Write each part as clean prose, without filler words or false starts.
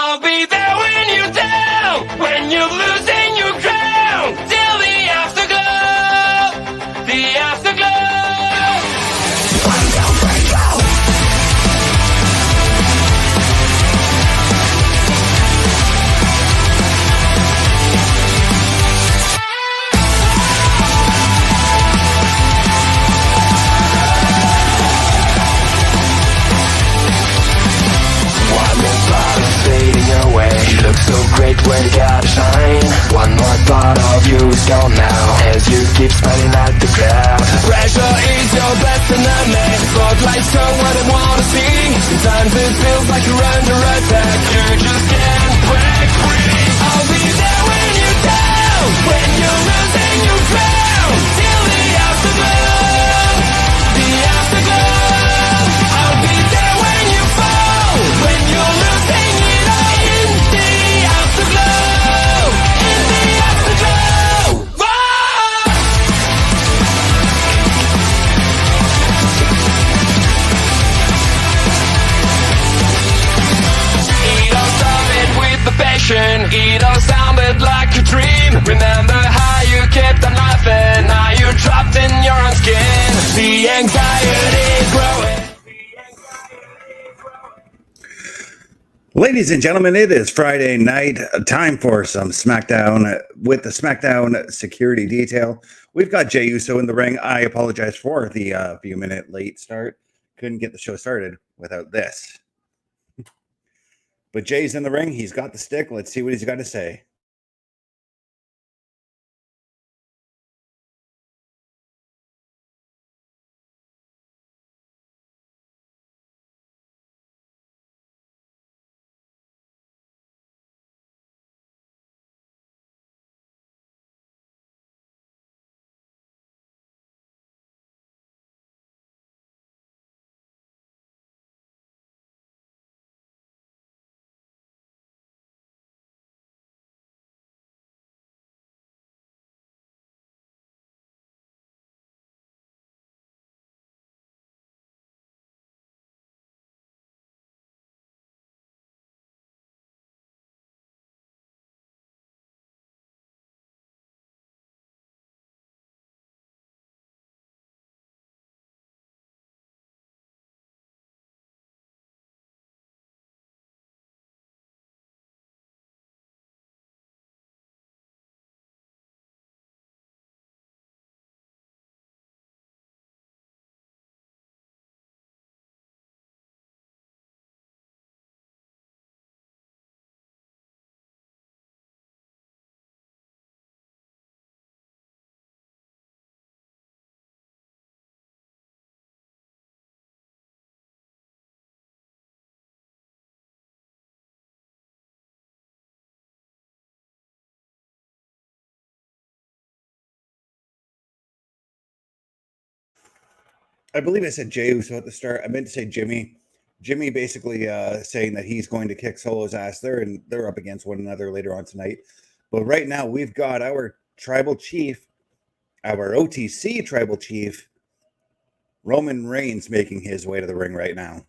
I'll be there when you're down, when you're losing your crown, till the afterglow, the afterglow. Break out, break out. Fading away, you look so great when you gotta shine. One more part of you is gone now, as you keep smiling at the crowd. Pressure is your best enemy, spotlights show what I wanna see. Sometimes it feels like you're under attack, you just can't break free. I'll be there when you're down, when you're losing your crown, till the afterglow, the afterglow. I'll be there when you fall, when you're losing it all, in the afterglow, in the afterglow. Whoa! It all started with the passion, it all sounded like a dream. Remember how you kept on laughing, now you're trapped in your own skin. The anxiety growing. Ladies and gentlemen, it is Friday night. Time for some Smackdown with the Smackdown Security Detail. We've got Jey Uso in the ring. I apologize for the few-minute late start. Couldn't get the show started without this. But Jay's in the ring. He's got the stick. Let's see what he's got to say. I believe I said Jey Uso at the start. I meant to say Jimmy. Jimmy basically saying that he's going to kick Solo's ass there, and they're up against one another later on tonight. But right now, we've got our tribal chief, our OTC tribal chief, Roman Reigns, making his way to the ring right now.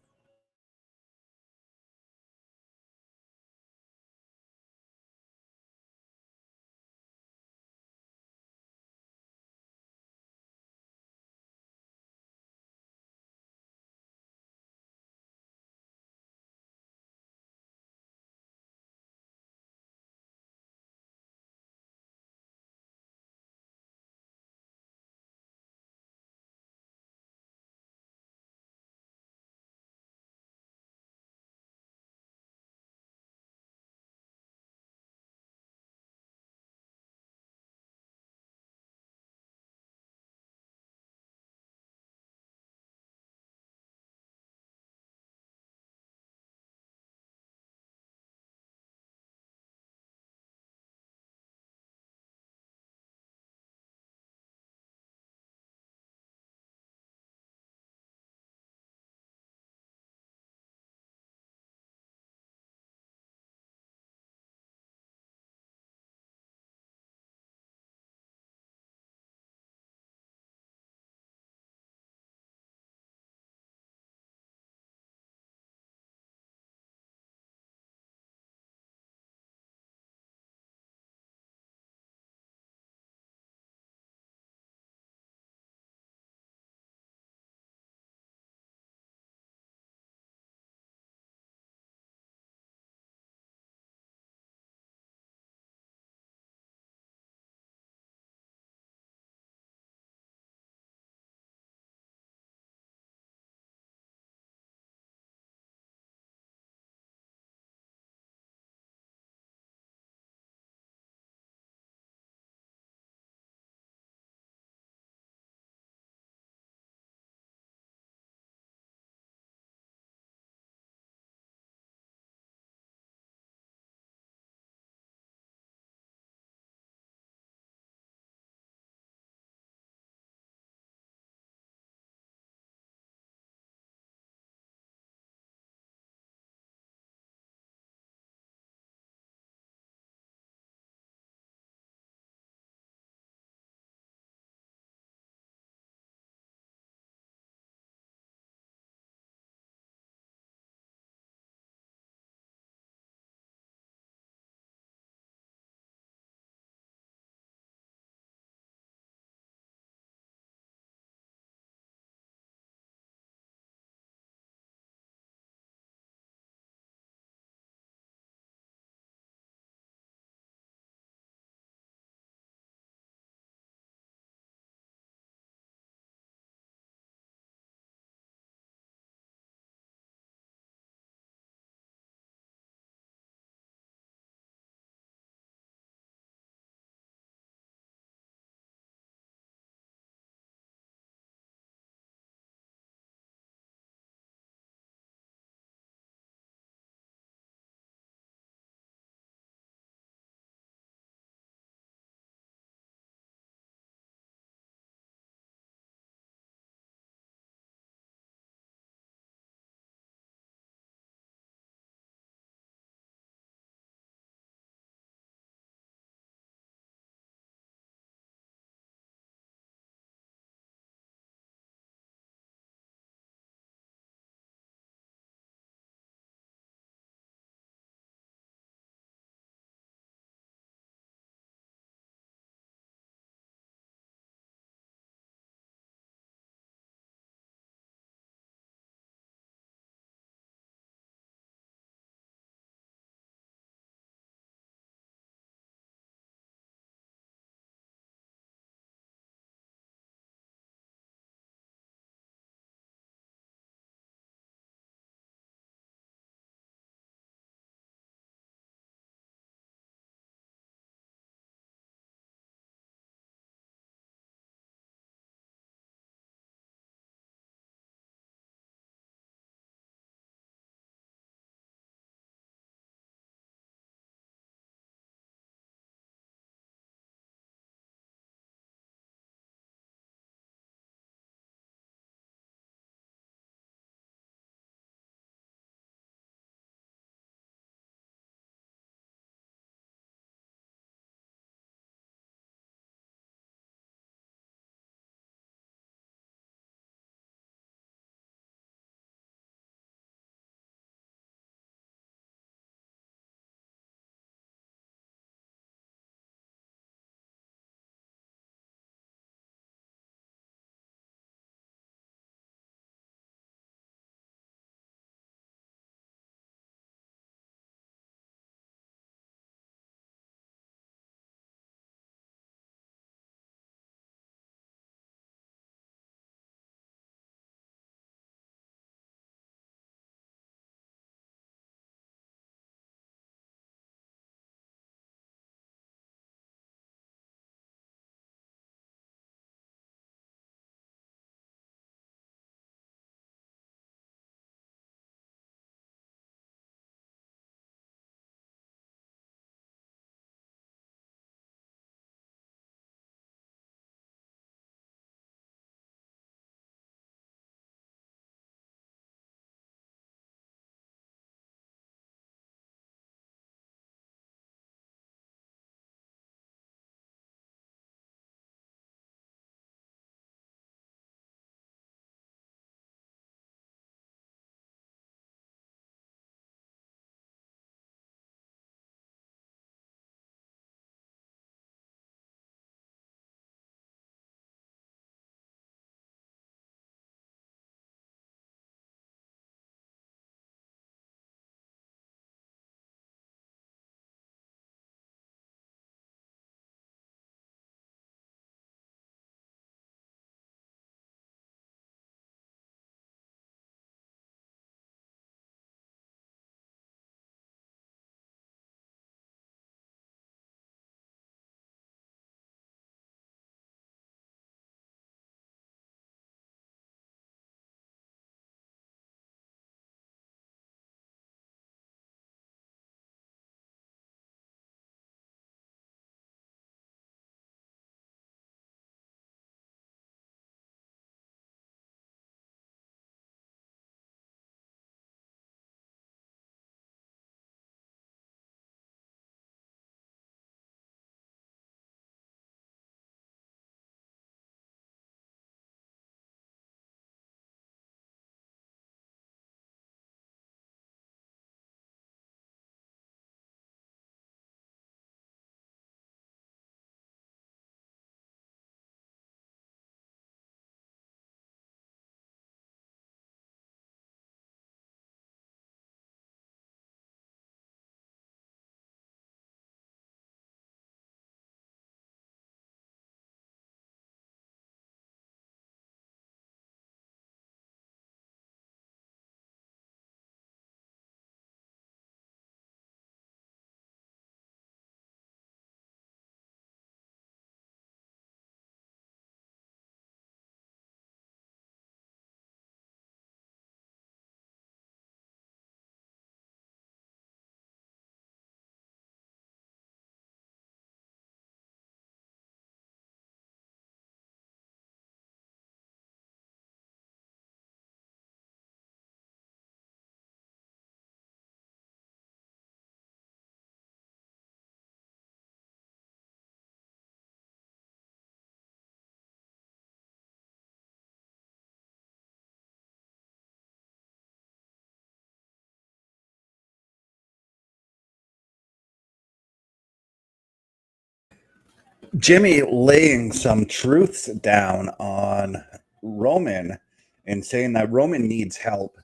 Jimmy laying some truths down on Roman and saying that Roman needs help,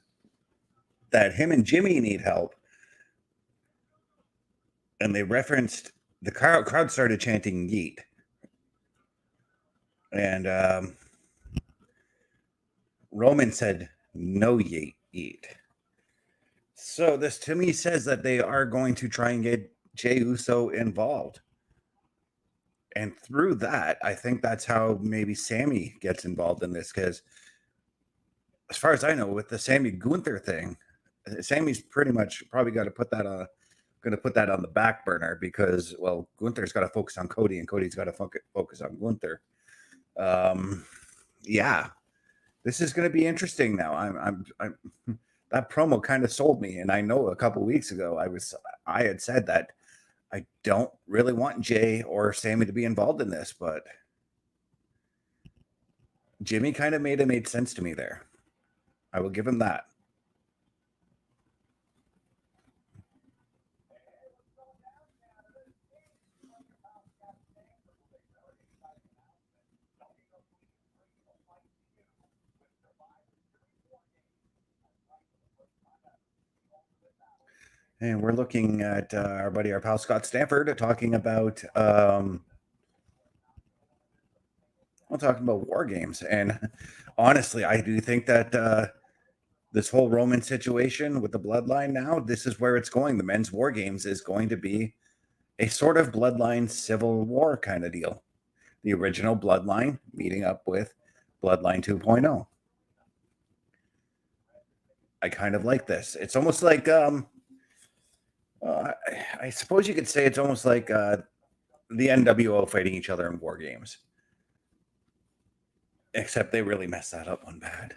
that him and Jimmy need help. And they referenced the crowd started chanting yeet. And Roman said, no yeet. So this to me says that they are going to try and get Jey Uso involved. And through that, I think that's how maybe Sammy gets involved in this, because as far as I know, with the Sammy Gunther thing, Sammy's pretty much probably got to put that on the back burner, because, well, Gunther's got to focus on Cody and Cody's got to focus on Gunther. Yeah, this is going to be interesting now. I'm that promo kind of sold me, and I know a couple weeks ago I had said that I don't really want Jay or Sammy to be involved in this, but Jimmy kind of made sense to me there. I will give him that. And we're looking at our pal Scott Stanford, talking about war games. And honestly, I do think that this whole Roman situation with the bloodline now, this is where it's going. The men's war games is going to be a sort of bloodline civil war kind of deal. The original bloodline meeting up with Bloodline 2.0. I kind of like this. It's almost like I suppose you could say it's almost like the NWO fighting each other in war games. Except they really messed that up one bad.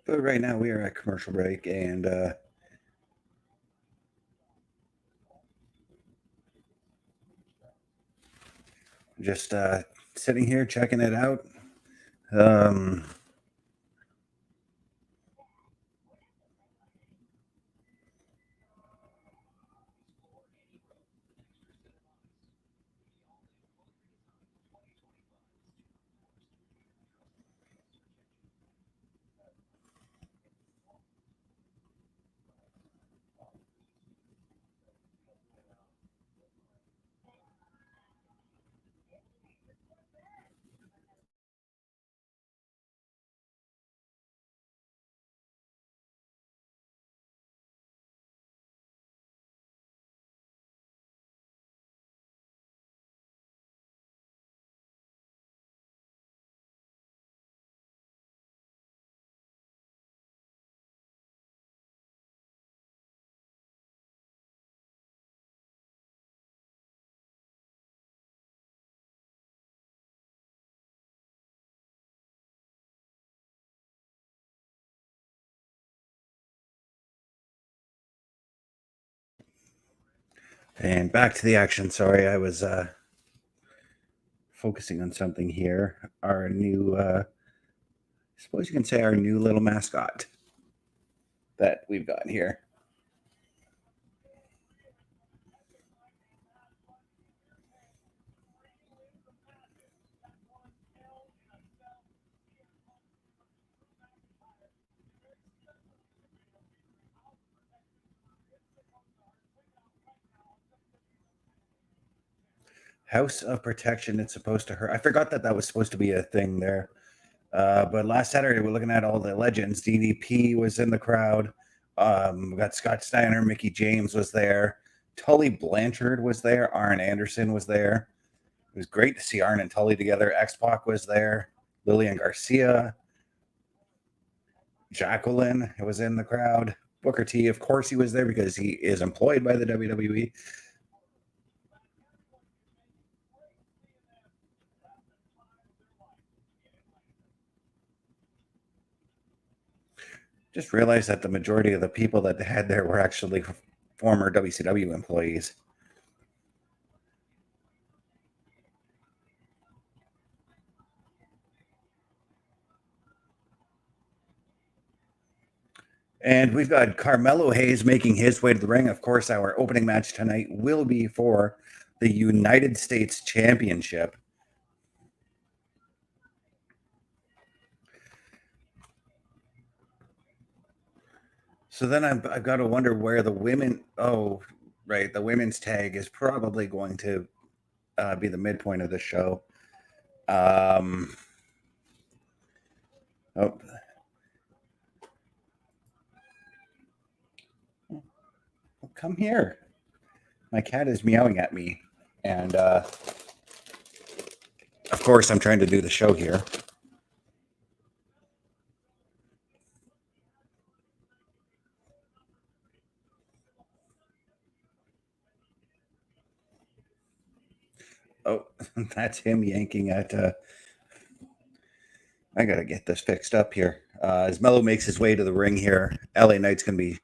But right now we are at commercial break, and just sitting here checking it out. And back to the action. Sorry, I was focusing on something here. Our new, I suppose you can say, our new little mascot that we've got here. House of Protection. It's supposed to hurt. I forgot that was supposed to be a thing there. But last Saturday, we're looking at all the legends. DDP was in the crowd. We got Scott Steiner, Mickey James was there. Tully Blanchard was there. Arn Anderson was there. It was great to see Arn and Tully together. X-Pac was there. Lillian Garcia, Jacqueline was in the crowd. Booker T, of course, he was there because he is employed by the WWE. Just realized that the majority of the people that they had there were actually former WCW employees. And we've got Carmelo Hayes making his way to the ring. Of course, our opening match tonight will be for the United States Championship. So then I've got to wonder where the women. Oh, right, the women's tag is probably going to be the midpoint of the show. Oh, come here. My cat is meowing at me, and of course, I'm trying to do the show here. Oh, that's him yanking at. I got to get this fixed up here. As Mello makes his way to the ring here, LA Knight's going to be.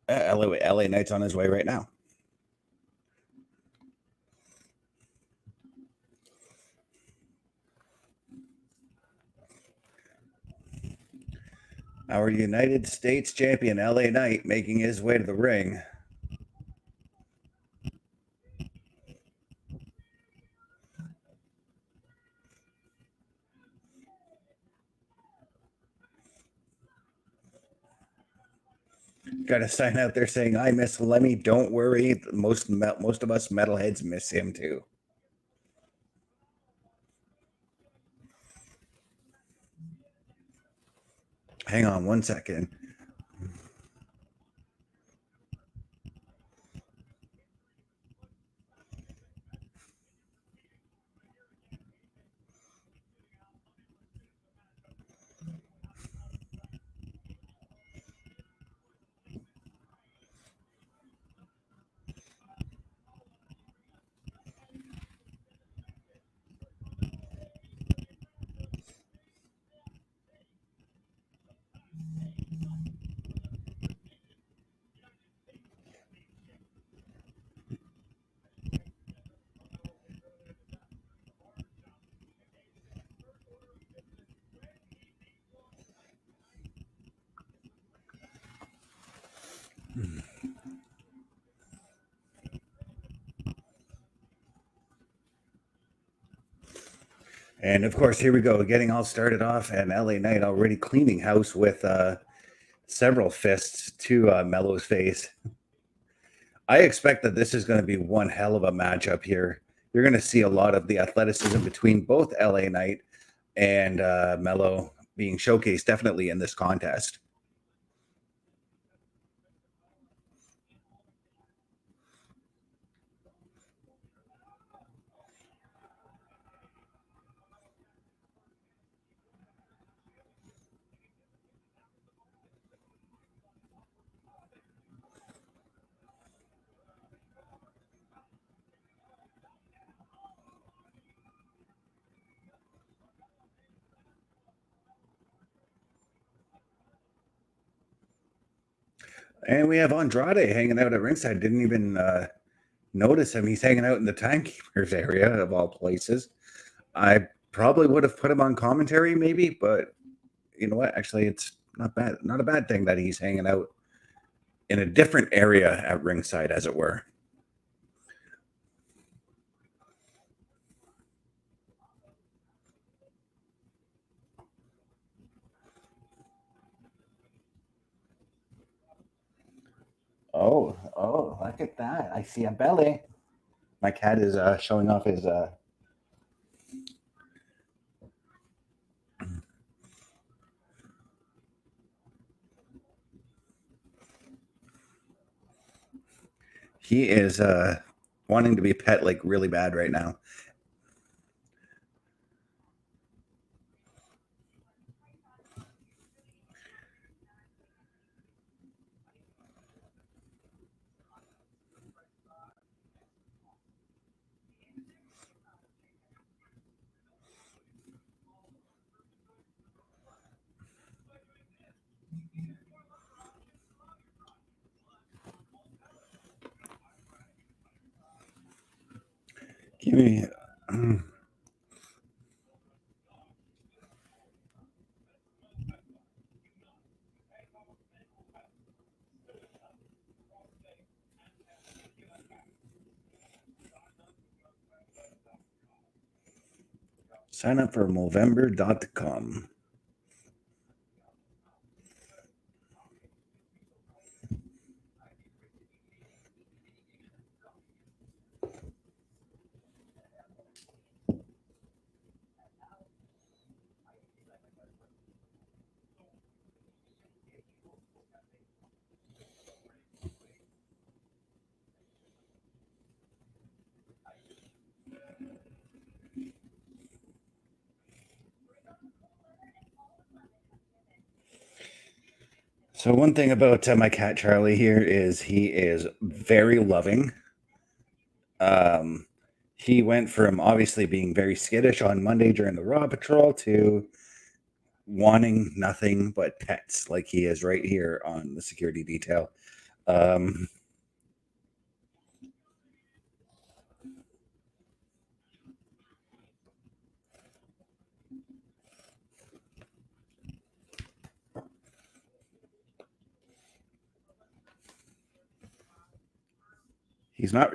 LA Knight's on his way right now. Our United States champion, LA Knight, making his way to the ring. Got a sign out there saying, "I miss Lemmy. Don't worry. Most of us metalheads miss him too." Hang on one second. And of course, here we go, getting all started off, and LA Knight already cleaning house with several fists to Mello's face. I expect that this is going to be one hell of a matchup here. You're going to see a lot of the athleticism between both LA Knight and Mello being showcased definitely in this contest. And we have Andrade hanging out at ringside. Didn't even notice him. He's hanging out in the timekeeper's area of all places. I probably would have put him on commentary maybe, but you know what? Actually, it's not bad. Not a bad thing that he's hanging out in a different area at ringside, as it were. Oh, look at that. I see a belly. My cat is showing off his he is wanting to be pet like really bad right now. Give me. Sign up for Movember.com. So one thing about my cat Charlie here is he is very loving. He went from obviously being very skittish on Monday during the Raw Patrol to wanting nothing but pets, like he is right here on the security detail.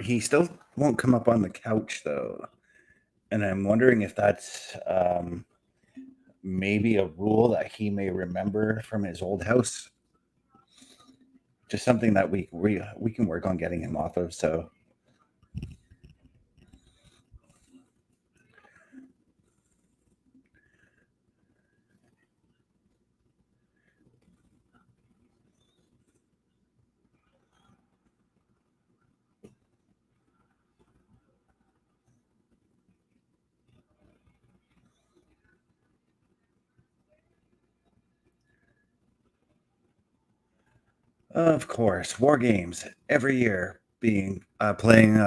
He still won't come up on the couch though. And I'm wondering if that's maybe a rule that he may remember from his old house. Just something that we can work on getting him off of. So of course, war games every year being playing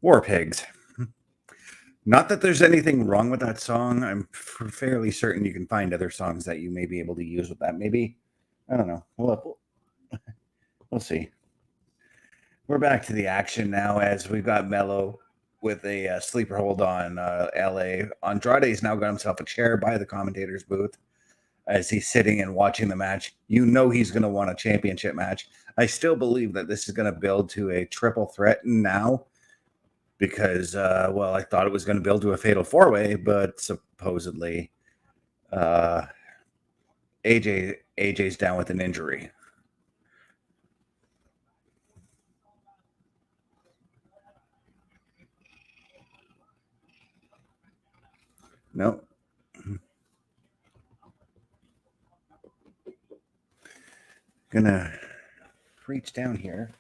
War Pigs. Not that there's anything wrong with that song. I'm fairly certain you can find other songs that you may be able to use with that. Maybe, I don't know. We'll see. We're back to the action now as we've got Mello with a sleeper hold on LA. Andrade's now got himself a chair by the commentator's booth as he's sitting and watching the match. You know he's going to want a championship match. I still believe that this is going to build to a triple threat now because, I thought it was going to build to a fatal four-way, but supposedly AJ's down with an injury. No. Gonna reach down here.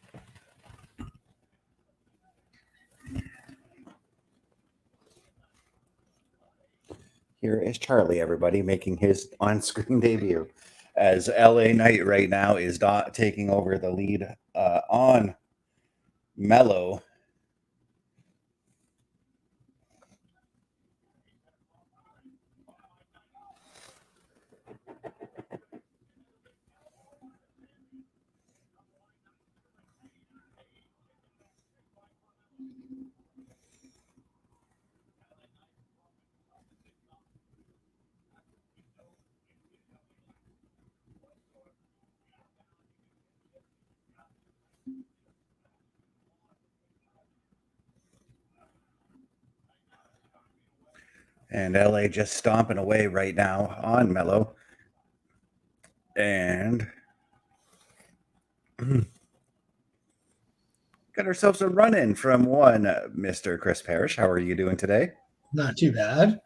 Here is Charlie, everybody, making his on-screen debut as LA Knight right now is taking over the lead on Mello. And LA just stomping away right now on Mello. And got ourselves a run-in from one Mr. Chris Parrish. How are you doing today? Not too bad.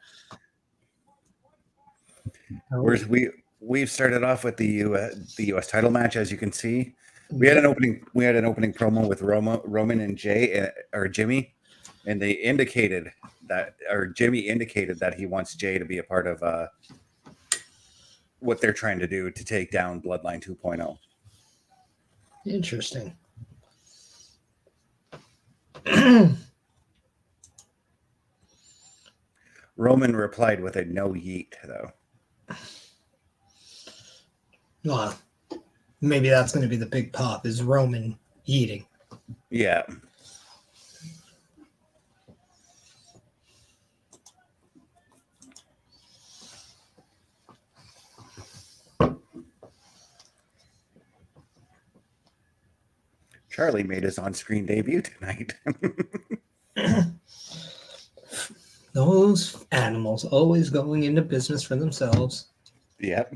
We've started off with the U.S. title match, as you can see. We had an opening promo with Roman and Jimmy, and they indicated that, or Jimmy indicated that he wants Jay to be a part of what they're trying to do to take down Bloodline 2.0. Interesting. Roman replied with a no yeet, though. Well, maybe that's going to be the big pop, is Roman eating. Yeah. Charlie made his on-screen debut tonight. Those animals always going into business for themselves. Yep.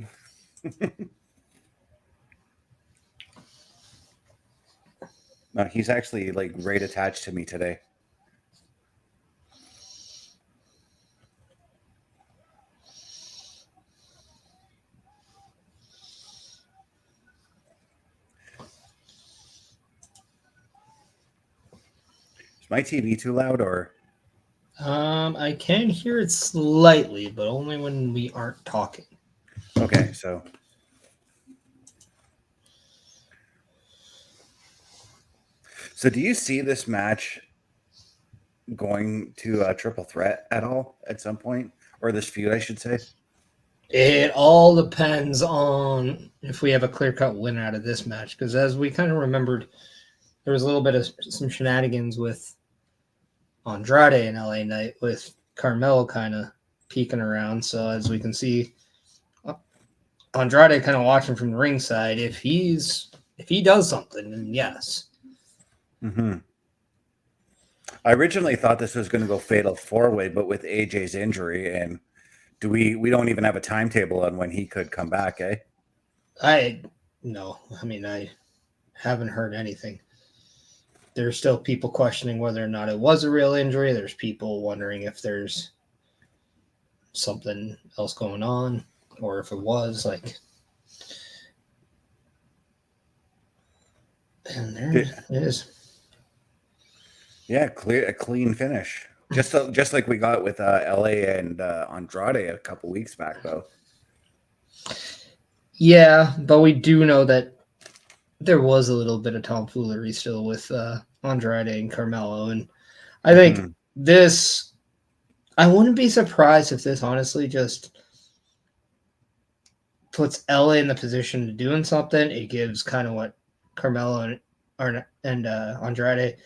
No, he's actually like right attached to me today. Is my TV too loud or? I can hear it slightly, but only when we aren't talking. Okay, so. So do you see this match going to a triple threat at all at some point? Or this feud, I should say? It all depends on if we have a clear-cut winner out of this match. Because as we kind of remembered, there was a little bit of some shenanigans with Andrade in LA Knight with Carmelo kind of peeking around. So as we can see, Andrade kind of watching from the ringside. If he does something, then yes. Mm-hmm. I originally thought this was going to go fatal 4-way, but with AJ's injury, and we don't even have a timetable on when he could come back, eh? I haven't heard anything. There's still people questioning whether or not it was a real injury. There's people wondering if there's something else going on, or if it was like. And there it is. Yeah, a clean finish. Just like we got with LA and Andrade a couple weeks back, though. Yeah, but we do know that there was a little bit of tomfoolery still with Andrade and Carmelo, and I think this. I wouldn't be surprised if this honestly just puts LA in the position of doing something. It gives kind of what Carmelo and Andrade.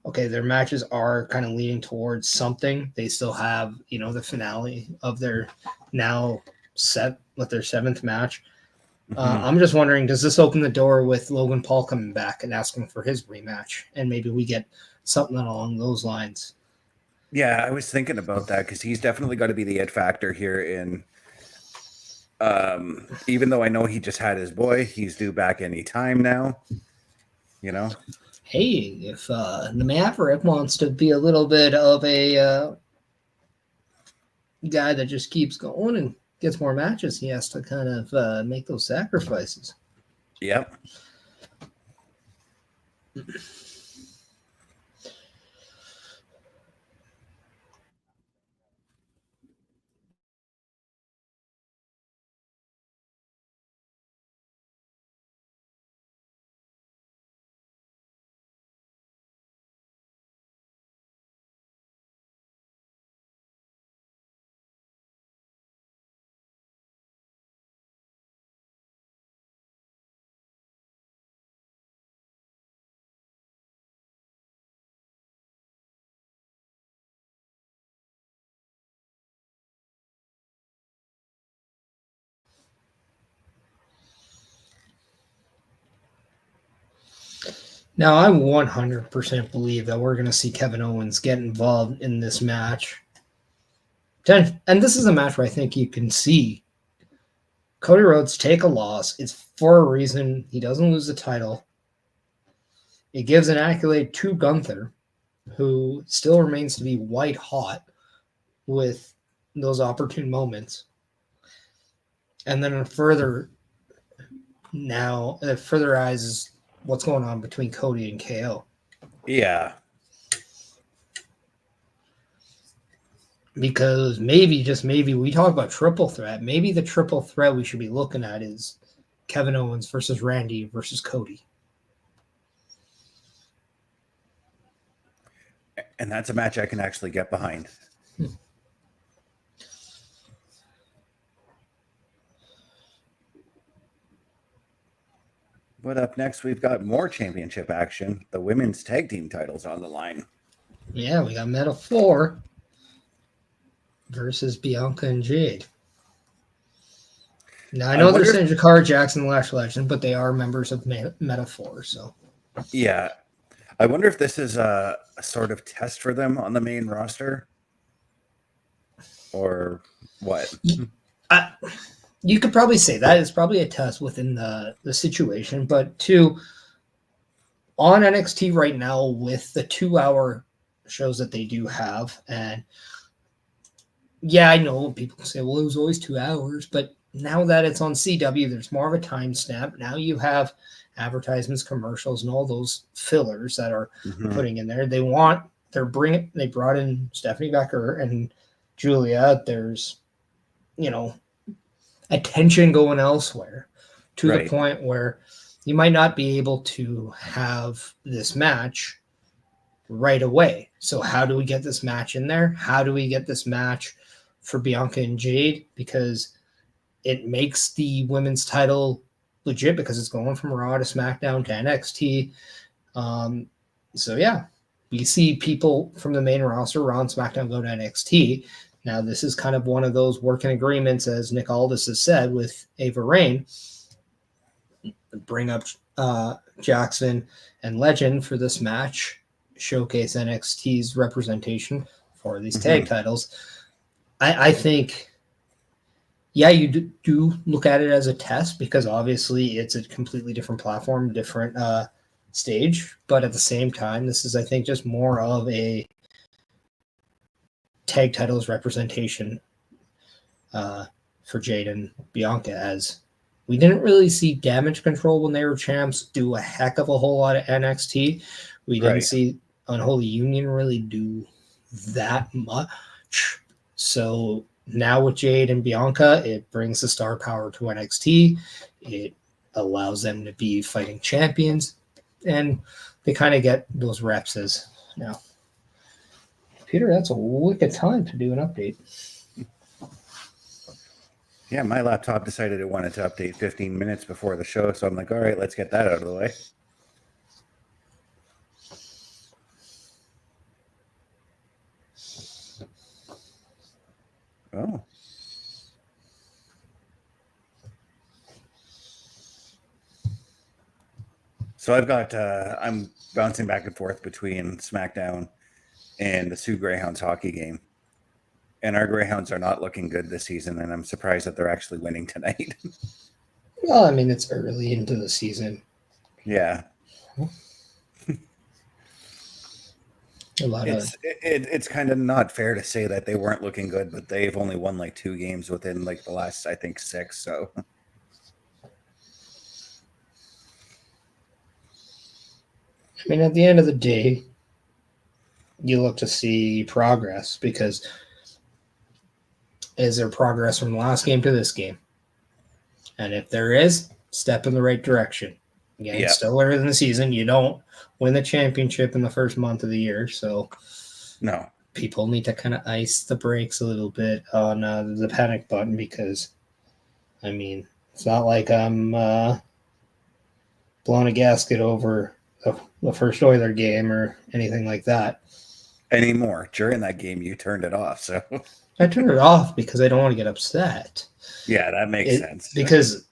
Okay, their matches are kind of leaning towards something. They still have, the finale of their now set with their 7th match. I'm just wondering, does this open the door with Logan Paul coming back and asking for his rematch? And maybe we get something along those lines. Yeah, I was thinking about that because he's definitely got to be the it factor here. Even though I know he just had his boy, he's due back any time now. Hey, if the Maverick wants to be a little bit of a guy that just keeps going and gets more matches, he has to kind of make those sacrifices. Yep. Now, I 100% believe that we're going to see Kevin Owens get involved in this match. And this is a match where I think you can see Cody Rhodes take a loss. It's for a reason. He doesn't lose the title. It gives an accolade to Gunther, who still remains to be white hot with those opportune moments. And then it furtherizes what's going on between Cody and KO. Yeah. Because maybe, just maybe, we talk about triple threat. Maybe the triple threat we should be looking at is Kevin Owens versus Randy versus Cody. And that's a match I can actually get behind. But up next, we've got more championship action. The women's tag team titles on the line. Yeah, we got Metal 4 versus Bianca and Jade. Now, I know they're saying Jakara, Jackson, Lash Legend, but they are members of Meta 4, so. Yeah. I wonder if this is a sort of test for them on the main roster, or what? You could probably say that it's probably a test within the situation, but two, on NXT right now with the 2-hour shows that they do have, and yeah, I know people say, well, it was always 2 hours, but now that it's on CW, there's more of a time snap. Now you have advertisements, commercials, and all those fillers that are putting in there. They brought in Stephanie Becker and Julia. There's, attention going elsewhere to the point where you might not be able to have this match right away. So how do we get this match in there? How do we get this match for Bianca and Jade? Because it makes the women's title legit because it's going from Raw to SmackDown to NXT. So yeah, we see people from the main roster, Raw and SmackDown, go to NXT. Now, this is kind of one of those working agreements, as Nick Aldis has said, with Ava Raine. Bring up Jackson and Legend for this match, showcase NXT's representation for these tag titles. I think, yeah, you do look at it as a test because obviously it's a completely different platform, different stage. But at the same time, this is, I think, just more of a tag titles representation for Jade and Bianca, as we didn't really see Damage Control when they were champs do a heck of a whole lot of NXT. We didn't see Unholy Union really do that much. So now with Jade and Bianca, it brings the star power to NXT. It allows them to be fighting champions, and they kind of get those reps as now. Peter, that's a wicked time to do an update. Yeah, my laptop decided it wanted to update 15 minutes before the show, so I'm like, all right, let's get that out of the way. Oh. So I've got, I'm bouncing back and forth between SmackDown and the Sioux Greyhounds hockey game. And our Greyhounds are not looking good this season, and I'm surprised that they're actually winning tonight. Well, I mean, it's early into the season. Yeah. It's kind of not fair to say that they weren't looking good, but they've only won like 2 games within like the last, I think, 6. So I mean, at the end of the day, you look to see progress, because is there progress from the last game to this game? And if there is, step in the right direction. Again, it's still early in the season. You don't win the championship in the first month of the year, so no, people need to kind of ice the brakes a little bit on the panic button, because, I mean, it's not like I'm blowing a gasket over the first Oiler game or anything like that. Anymore. During that game, you turned it off, so I turned it off because I don't want to get upset. Yeah, that makes sense. Because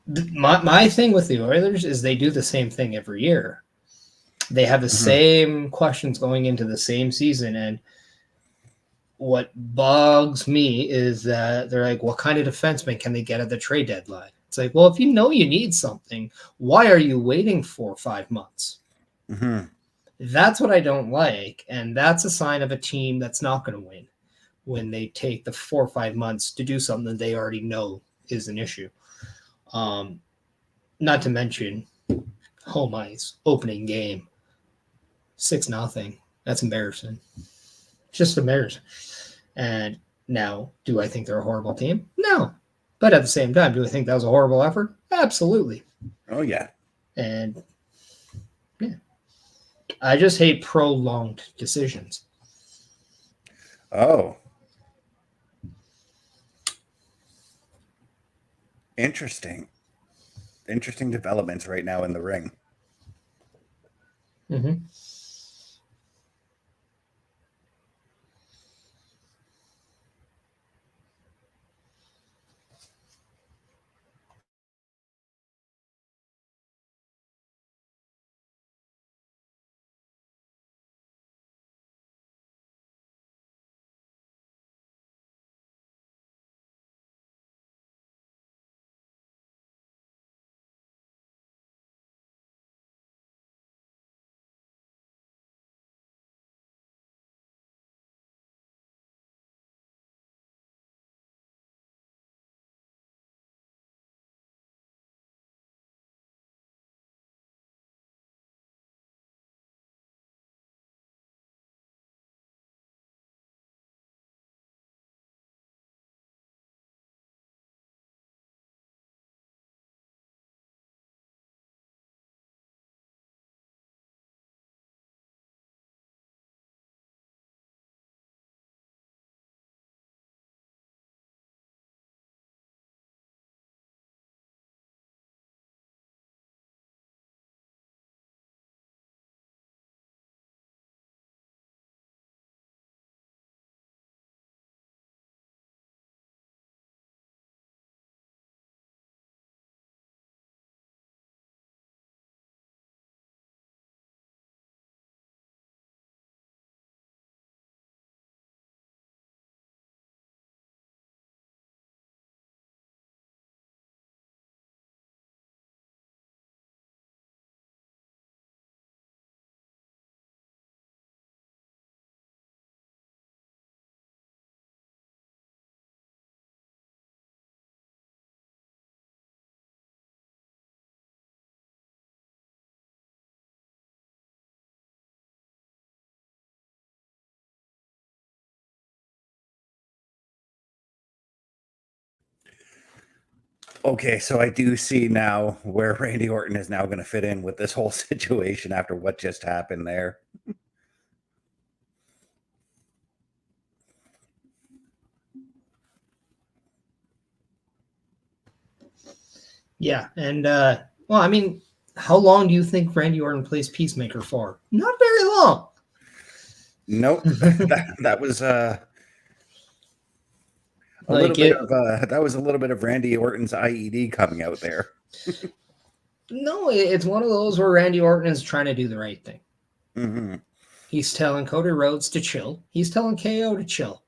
my thing with the Oilers is they do the same thing every year. They have the same questions going into the same season, and what bugs me is that they're like, what kind of defenseman can they get at the trade deadline? It's like, well, if you know you need something, why are you waiting 4 or 5 months? That's what I don't like, and that's a sign of a team that's not going to win when they take the 4 or 5 months to do something that they already know is an issue. Not to mention home ice, opening game, 6-0. That's embarrassing. Just embarrassing. And now, do I think they're a horrible team? No. But at the same time, do I think that was a horrible effort? Absolutely. Oh, yeah. And yeah, I just hate prolonged decisions. Oh. Interesting developments right now in the ring. Okay, so I do see now where Randy Orton is now going to fit in with this whole situation after what just happened there. Yeah, and well, I mean, how long do you think Randy Orton plays Peacemaker for? Not very long. Nope, that was a little bit of that was a little bit of Randy Orton's IED coming out there. No, it's one of those where Randy Orton is trying to do the right thing. Mm-hmm. He's telling Cody Rhodes to chill. He's telling KO to chill.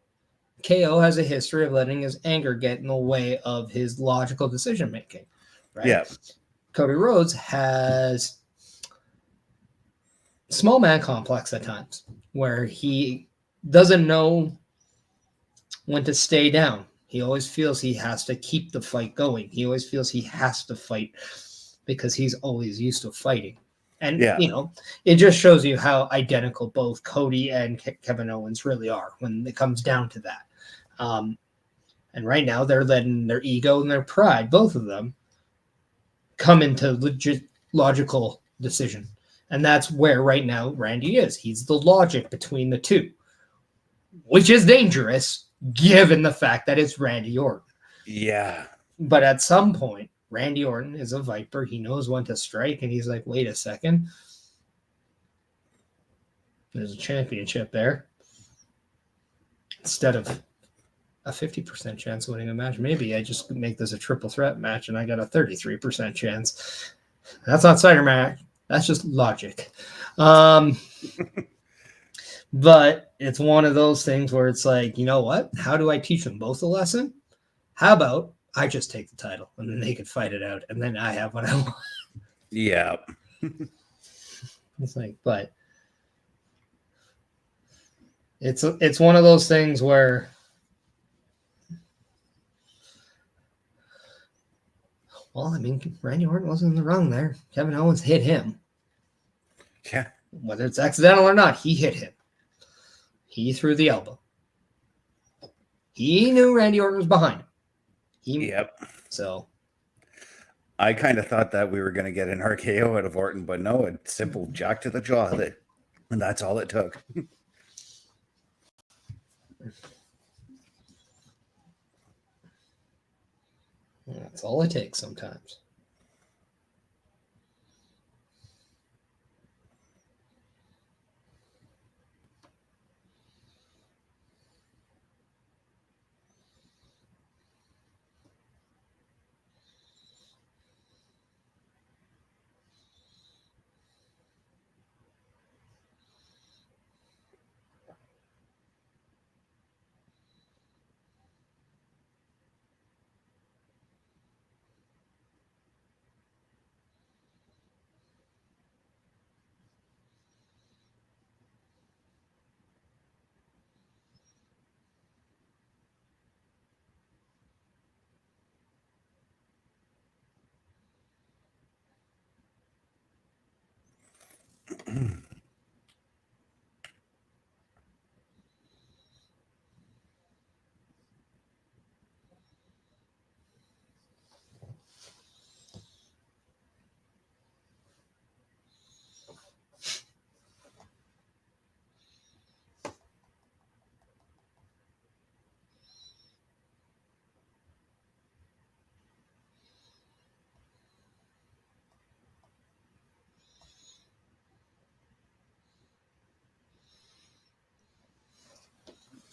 KO has a history of letting his anger get in the way of his logical decision making. Right? Yeah. Cody Rhodes has small man complex at times where he doesn't know when to stay down. He always feels he has to keep the fight going. He always feels he has to fight because he's always used to fighting. And, you know, it just shows you how identical both Cody and Kevin Owens really are when it comes down to that. And right now they're letting their ego and their pride, both of them, come into legit logical decision. And that's where right now Randy is. He's the logic between the two, which is dangerous given the fact that it's Randy Orton. Yeah. But at some point, Randy Orton is a Viper. He knows when to strike, and he's like, wait a second. There's a championship there. Instead of a 50% chance of winning a match, maybe I just make this a triple threat match, and I got a 33% chance. That's not cider match. That's just logic. But it's one of those things where it's like, you know what? How do I teach them both a lesson? How about I just take the title and then they can fight it out and then I have what I want. Yeah. It's like, but it's one of those things where well, I mean, Randy Orton wasn't in the wrong there. Kevin Owens hit him. Yeah. Whether it's accidental or not, he hit him. He threw the elbow. He knew Randy Orton was behind him. Yep. So I kind of thought that we were going to get an RKO out of Orton, but no, it's simple jack to the jaw, and that's all it took. That's all it takes sometimes.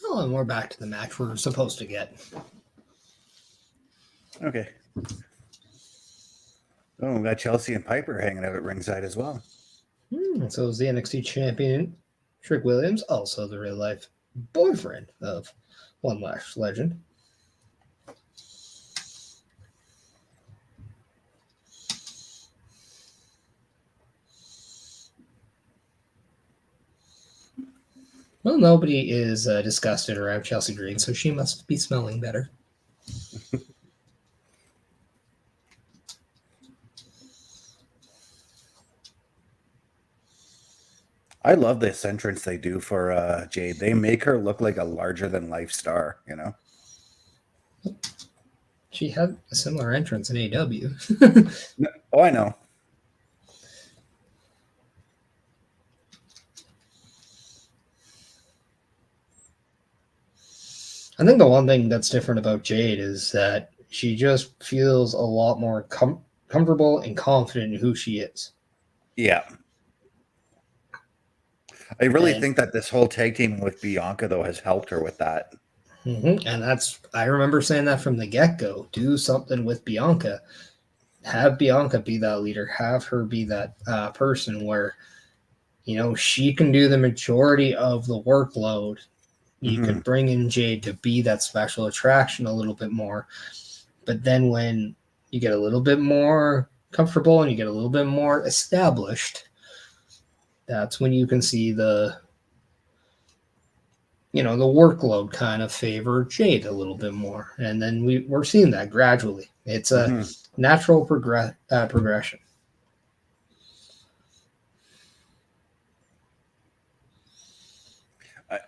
Well, and we're back to the match we're supposed to get. Okay. Oh, we got Chelsea and Piper hanging out at ringside as well. So is the NXT champion, Trick Williams, also the real life boyfriend of One Lash legend. Well, nobody is disgusted around Chelsea Green, so she must be smelling better. I love this entrance they do for Jade. They make her look like a larger than life star, you know? She had a similar entrance in AEW. No, oh, I know. I think the one thing that's different about Jade is that she just feels a lot more comfortable and confident in who she is. Yeah. I really And- think that this whole tag team with Bianca, though, has helped her with that. And I remember saying that from the get-go. Do something with Bianca. Have Bianca be that leader. Have her be that person where, she can do the majority of the workload. You could bring in Jade to be that special attraction a little bit more. But then when you get a little bit more comfortable and you get a little bit more established, that's when you can see the workload kind of favor Jade a little bit more. And then we're seeing that gradually. It's a natural progression.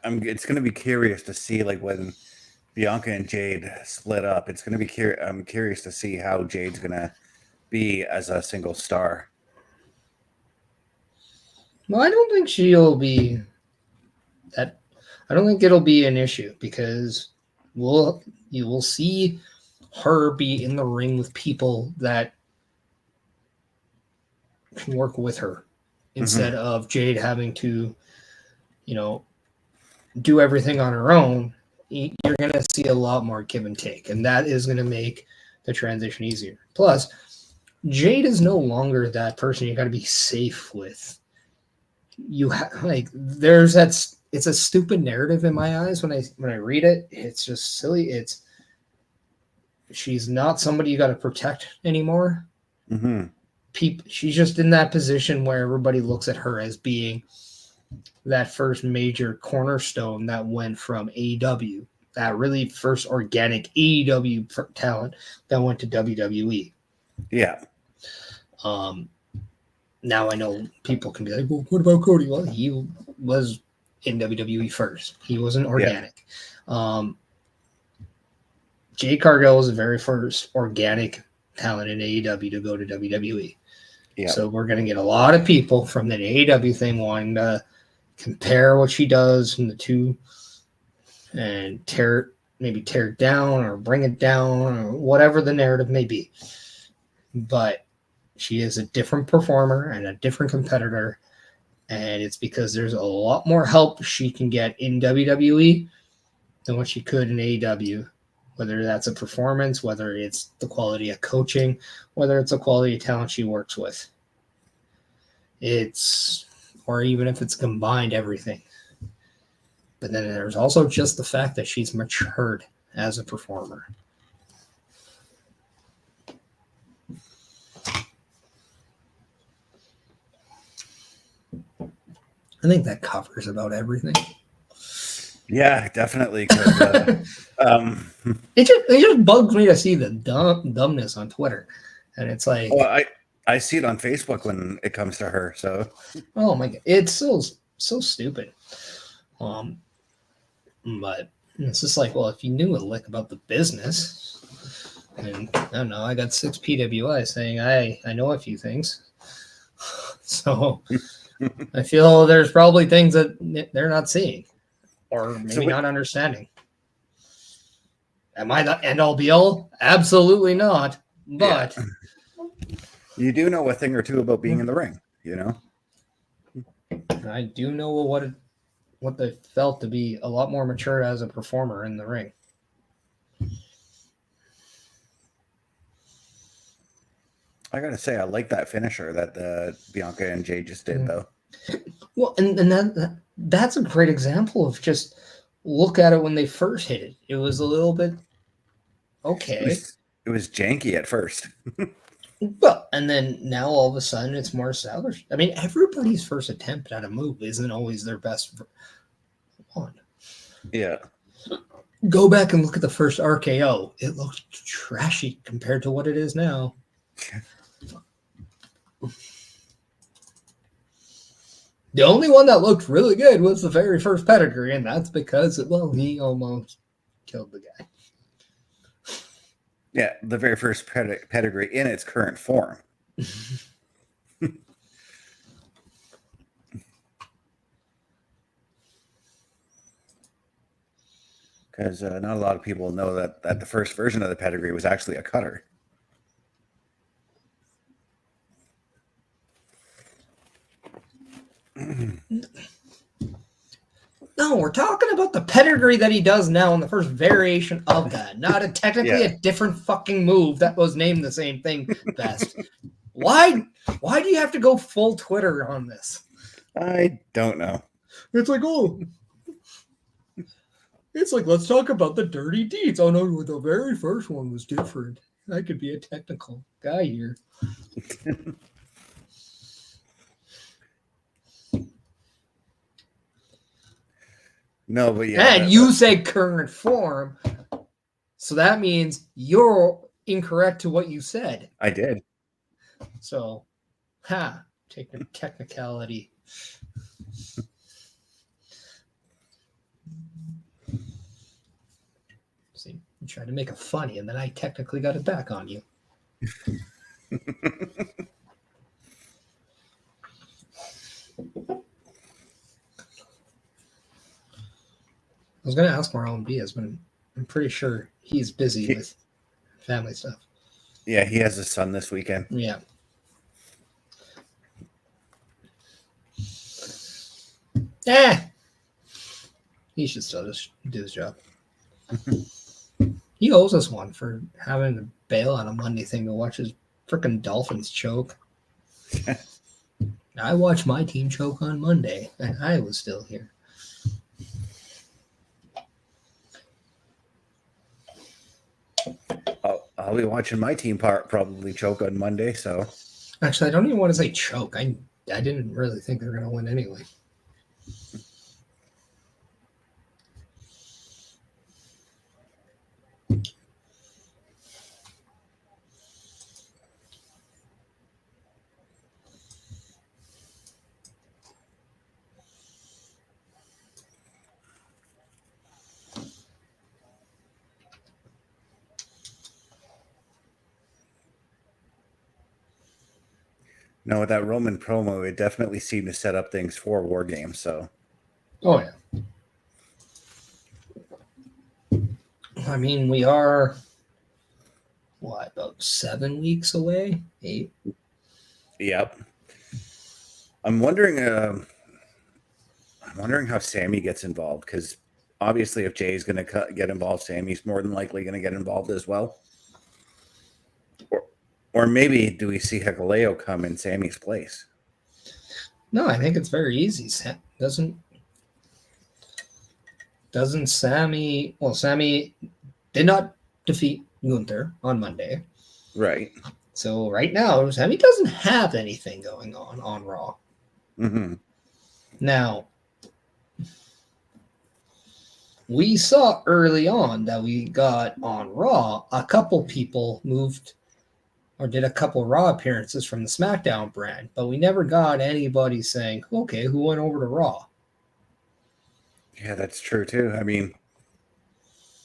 It's going to be curious to see, like, when Bianca and Jade split up. It's going to be I'm curious to see how Jade's going to be as a single star. Well, I don't think she'll be that. I don't think it'll be an issue because you will see her be in the ring with people that can work with her instead of Jade having to, do everything on her own. You're going to see a lot more give and take, and that is going to make the transition easier. Plus, Jade is no longer that person you got to be safe with. There's that. It's a stupid narrative in my eyes when I read it. It's just silly. She's not somebody you got to protect anymore. She's just in that position where everybody looks at her as being that first major cornerstone that went from AEW, that really first organic AEW talent that went to WWE. Yeah. Now I know people can be like, well, what about Cody? Well, he was in WWE first. He wasn't organic. Yeah. Jade Cargill was the very first organic talent in AEW to go to WWE. Yeah. So we're going to get a lot of people from the AEW thing wanting to compare what she does from the two and tear it down or bring it down or whatever the narrative may be. But she is a different performer and a different competitor. And it's because there's a lot more help she can get in WWE than what she could in AEW. Whether that's a performance, whether it's the quality of coaching, whether it's the quality of talent she works with. Or even if it's combined everything. But then there's also just the fact that she's matured as a performer. I think that covers about everything. Yeah, definitely. It just bugs me to see the dumbness on Twitter. And it's like... Well, I see it on Facebook when it comes to her. So, oh my God, it's so stupid. But it's just like, well, if you knew a lick about the business, and I don't know, I got 6 PWI saying I know a few things, so I feel there's probably things that they're not seeing, or maybe not understanding. Am I the end all be all? Absolutely not. But. Yeah. You do know a thing or two about being in the ring, I do know what they felt to be a lot more mature as a performer in the ring. I gotta say, I like that finisher that Bianca and Jade just did, though. Well, and that's a great example of just look at it when they first hit it. It was a little bit okay. It was janky at first. Well, and then now all of a sudden it's more established. I mean, everybody's first attempt at a move isn't always their best one. Yeah. Go back and look at the first RKO. It looked trashy compared to what it is now. The only one that looked really good was the very first pedigree, and that's because, he almost killed the guy. Yeah, the very first pedigree in its current form. Because not a lot of people know that the first version of the pedigree was actually a cutter. No, we're talking about the pedigree that he does now in the first variation of that, not technically Yeah. a different fucking move that was named the same thing best. Why do you have to go full Twitter on this? I don't know. It's like, it's like, let's talk about the dirty deeds. Oh no, the very first one was different. I could be a technical guy here. No, but yeah. And you said current form. So that means you're incorrect to what you said. I did. So, technicality. See, you tried to make it funny, and then I technically got it back on you. I was going to ask Marlon Diaz, but I'm pretty sure he's busy with family stuff. Yeah, he has a son this weekend. Yeah. He should still just do his job. He owes us one for having to bail on a Monday thing to watch his freaking Dolphins choke. I watched my team choke on Monday, and I was still here. I'll be watching my team probably choke on Monday. So actually, I don't even want to say choke. I didn't really think they were going to win anyway. no, with that Roman promo, it definitely seemed to set up things for War Games. So, oh yeah. I mean, we are about 7 weeks away? 8? Yep. I'm wondering how Sammy gets involved, because obviously if Jay's going to get involved, Sammy's more than likely going to get involved as well. Or maybe do we see Hikuleo come in Sammy's place? No, I think it's very easy. Doesn't Sammy... Well, Sammy did not defeat Gunther on Monday. Right. So right now, Sammy doesn't have anything going on Raw. Mm-hmm. Now, we saw early on that we got on Raw, a couple people moved or did a couple Raw appearances from the Smackdown brand, but we never got anybody saying, okay, who went over to Raw? Yeah, that's true too. I mean,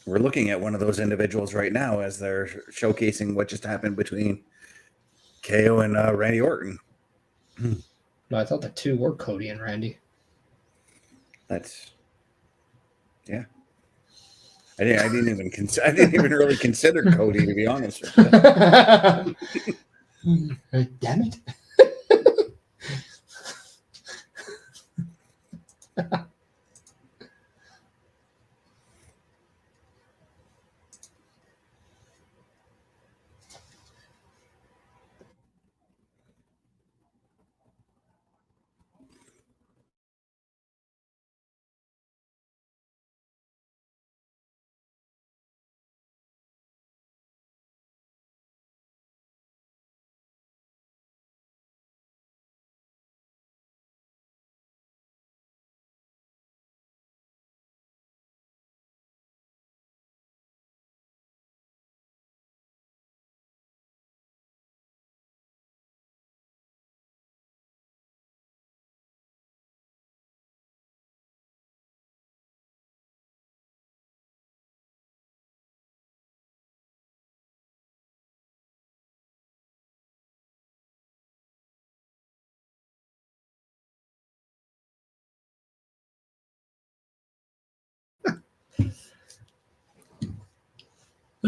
we're looking at one of those individuals right now as they're showcasing what just happened between KO and Randy Orton. No, I thought the two were Cody and Randy. Yeah. I didn't even really consider Cody, to be honest with you. Damn it.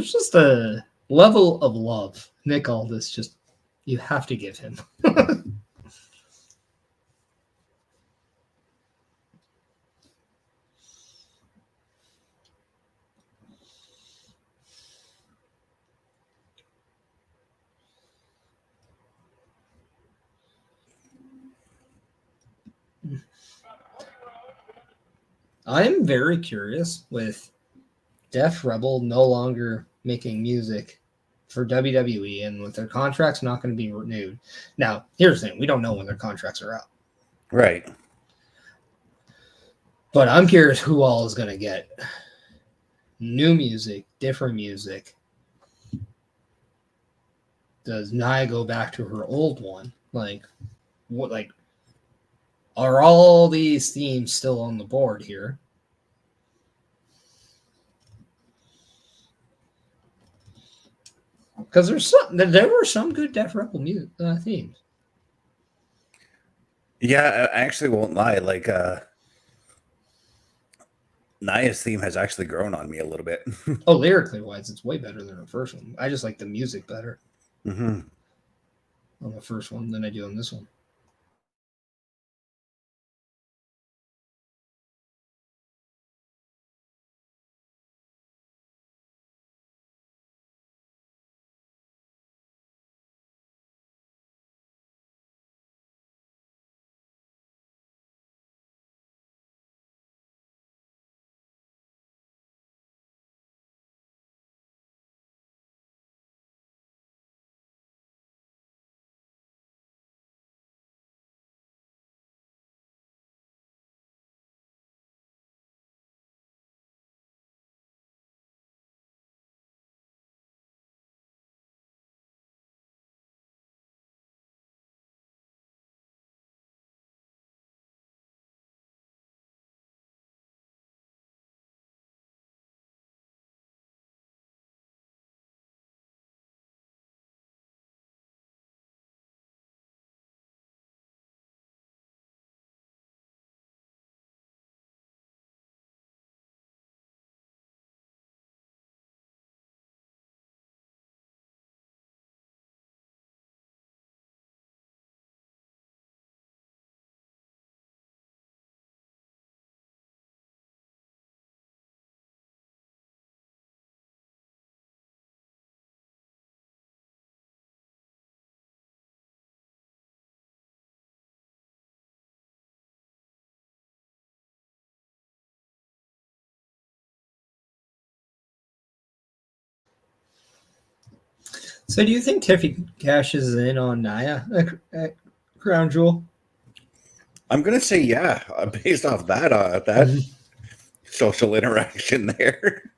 There's just a level of love Nick Aldis just you have to give him. I'm very curious with Def Rebel no longer making music for WWE and with their contracts not going to be renewed. Now, here's the thing. We don't know when their contracts are up. Right. But I'm curious who all is going to get new music, different music. Does Nia go back to her old one? Like, what? Like, are all these themes still on the board here? Because there were some good Def Rebel music themes. Yeah, I actually won't lie. Like, Nia's theme has actually grown on me a little bit. Oh, lyrically wise, it's way better than the first one. I just like the music better Mm-hmm. on the first one than I do on this one. So, do you think Tiffy cashes in on Nia at Crown Jewel? I'm gonna say yeah, based off that social interaction there.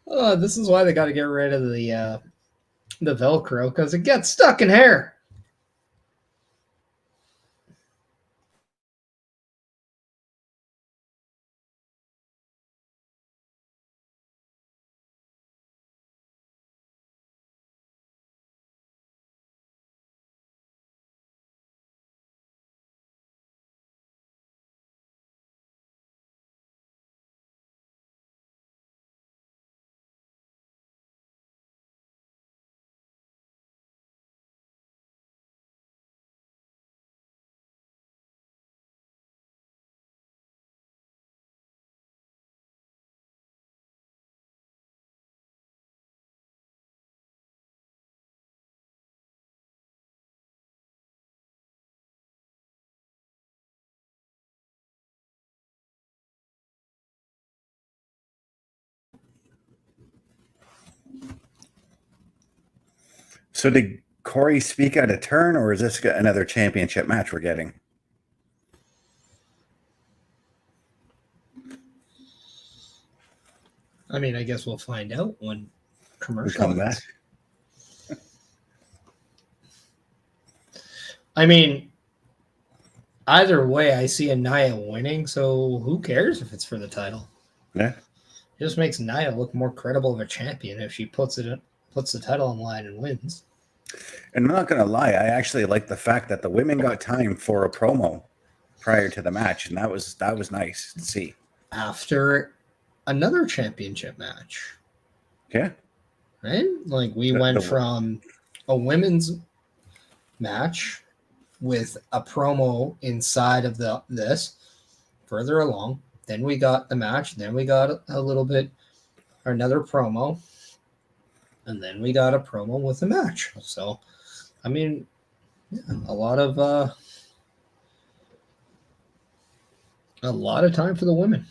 This is why they got to get rid of the Velcro, because it gets stuck in hair. So did Corey speak out of turn, or is this another championship match we're getting? I mean, I guess we'll find out when commercial come back. I mean, either way, I see Nia winning, so who cares if it's for the title? Yeah. It just makes Nia look more credible of a champion if she puts the title on line and wins. And I'm not going to lie, I actually like the fact that the women got time for a promo prior to the match, and that was nice to see. After another championship match. Yeah. Right? Like we went from a women's match with a promo inside of this further along. Then we got the match. Then we got a little bit another promo. And then we got a promo with the match. So, I mean, yeah, a lot of time for the women.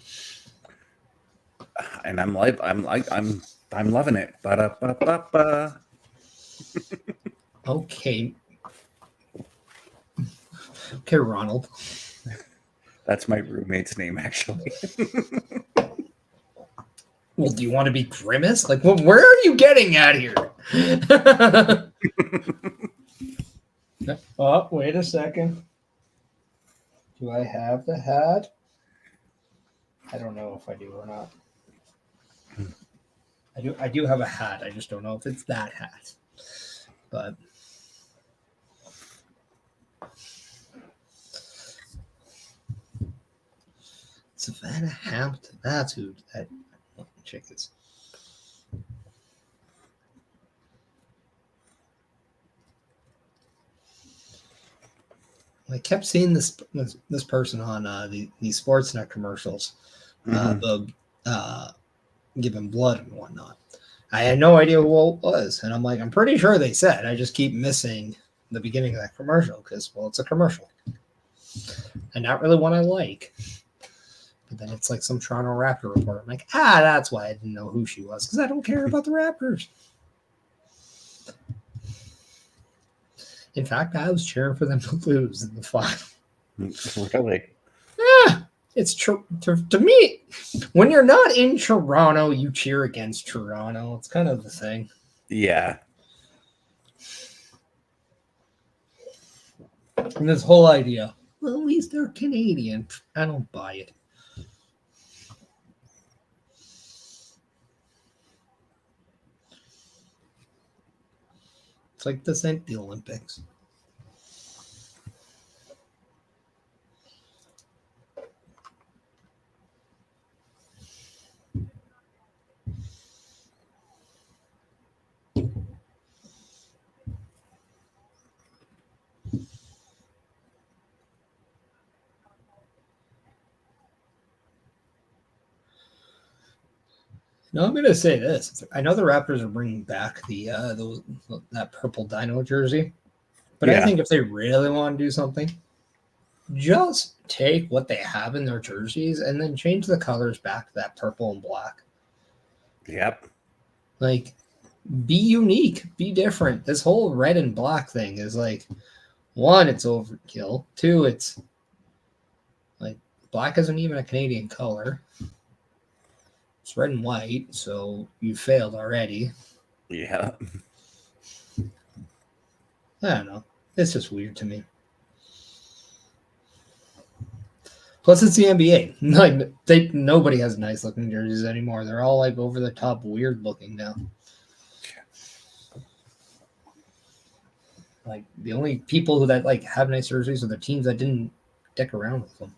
And I'm loving it. Ba-da-ba-ba-ba. Okay. Okay, Ronald. That's my roommate's name, actually. Well, do you want to be Grimace? Like, well, where are you getting at here? Oh, wait a second. Do I have the hat? I don't know if I do or not. I do have a hat. I just don't know if it's that hat. But Savannah Hampton. That's who that chick is. I kept seeing this person on the Sportsnet commercials, giving blood and whatnot. I had no idea who it was, and I'm like, I'm pretty sure they said. I just keep missing the beginning of that commercial because, well, it's a commercial, and not really one I like. But then it's like some Toronto Raptor report. I'm like, that's why I didn't know who she was, because I don't care about the Raptors. In fact, I was cheering for them to lose in the final. Really? Yeah, it's true. To me, when you're not in Toronto, you cheer against Toronto. It's kind of the thing. Yeah. And this whole idea, well, at least they're Canadian. I don't buy it. It's like this ain't the Olympics. No, I'm going to say this. I know the Raptors are bringing back that purple dino jersey, but I think if they really want to do something, just take what they have in their jerseys and then change the colors back to that purple and black. Yep. Like, be unique, be different. This whole red and black thing is like, one, it's overkill. Two, it's like black isn't even a Canadian color. It's red and white, so you failed already. Yeah. I don't know. It's just weird to me. Plus, it's the NBA. Like nobody has nice looking jerseys anymore. They're all like over the top, weird looking now. Like the only people that like have nice jerseys are the teams that didn't dick around with them.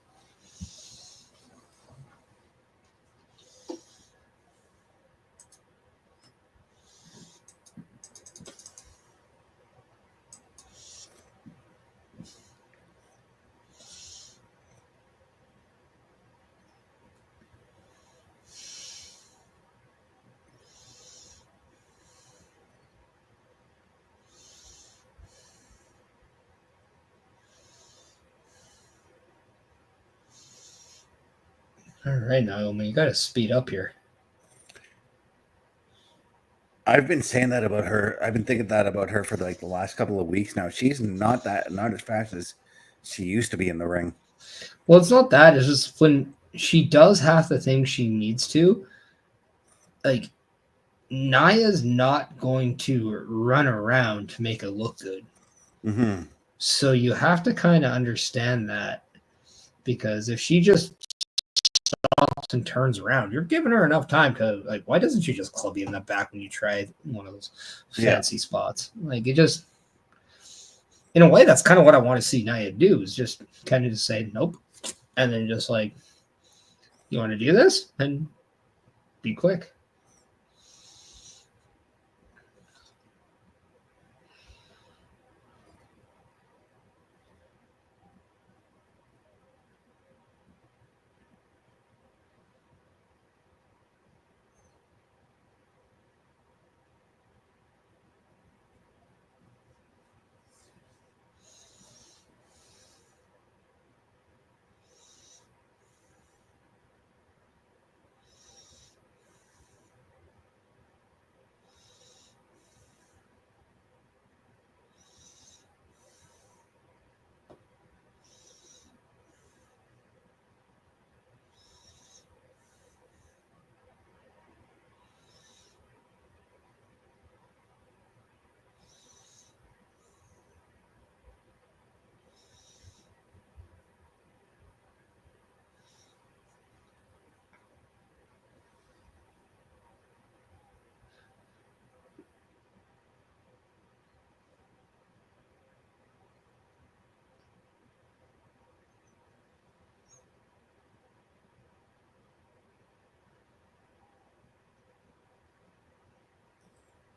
All right, Naomi, you got to speed up here. I've been saying that about her. I've been thinking that about her for like the last couple of weeks now. She's not as fast as she used to be in the ring. Well, it's not that. It's just when she does half the things she needs to, like, Naya's not going to run around to make it look good. Mm-hmm. So you have to kind of understand that, because if she just stops and turns around, you're giving her enough time to, like, why doesn't she just club you in the back when you try one of those fancy spots? Like, it just, in a way, that's kind of what I want to see Naya do, is just kind of just say, nope. And then just like, you want to do this? And be quick.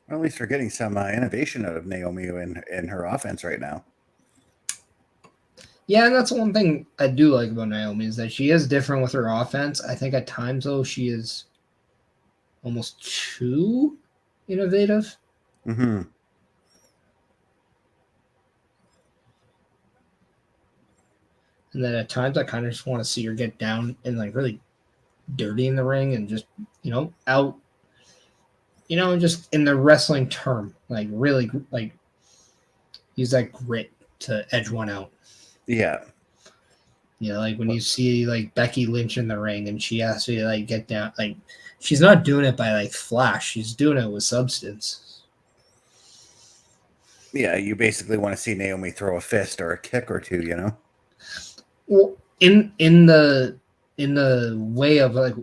Well, at least we're getting some innovation out of Naomi in her offense right now. Yeah, and that's one thing I do like about Naomi, is that she is different with her offense. I think at times, though, she is almost too innovative. Mm-hmm. And then at times I kind of just want to see her get down and like really dirty in the ring and just, out, just in the wrestling term, like really like use that grit to edge one out. Yeah. Like when you see like Becky Lynch in the ring and she has to like get down, like she's not doing it by like flash, she's doing it with substance. Yeah, you basically want to see Naomi throw a fist or a kick or two, Well, in the way of like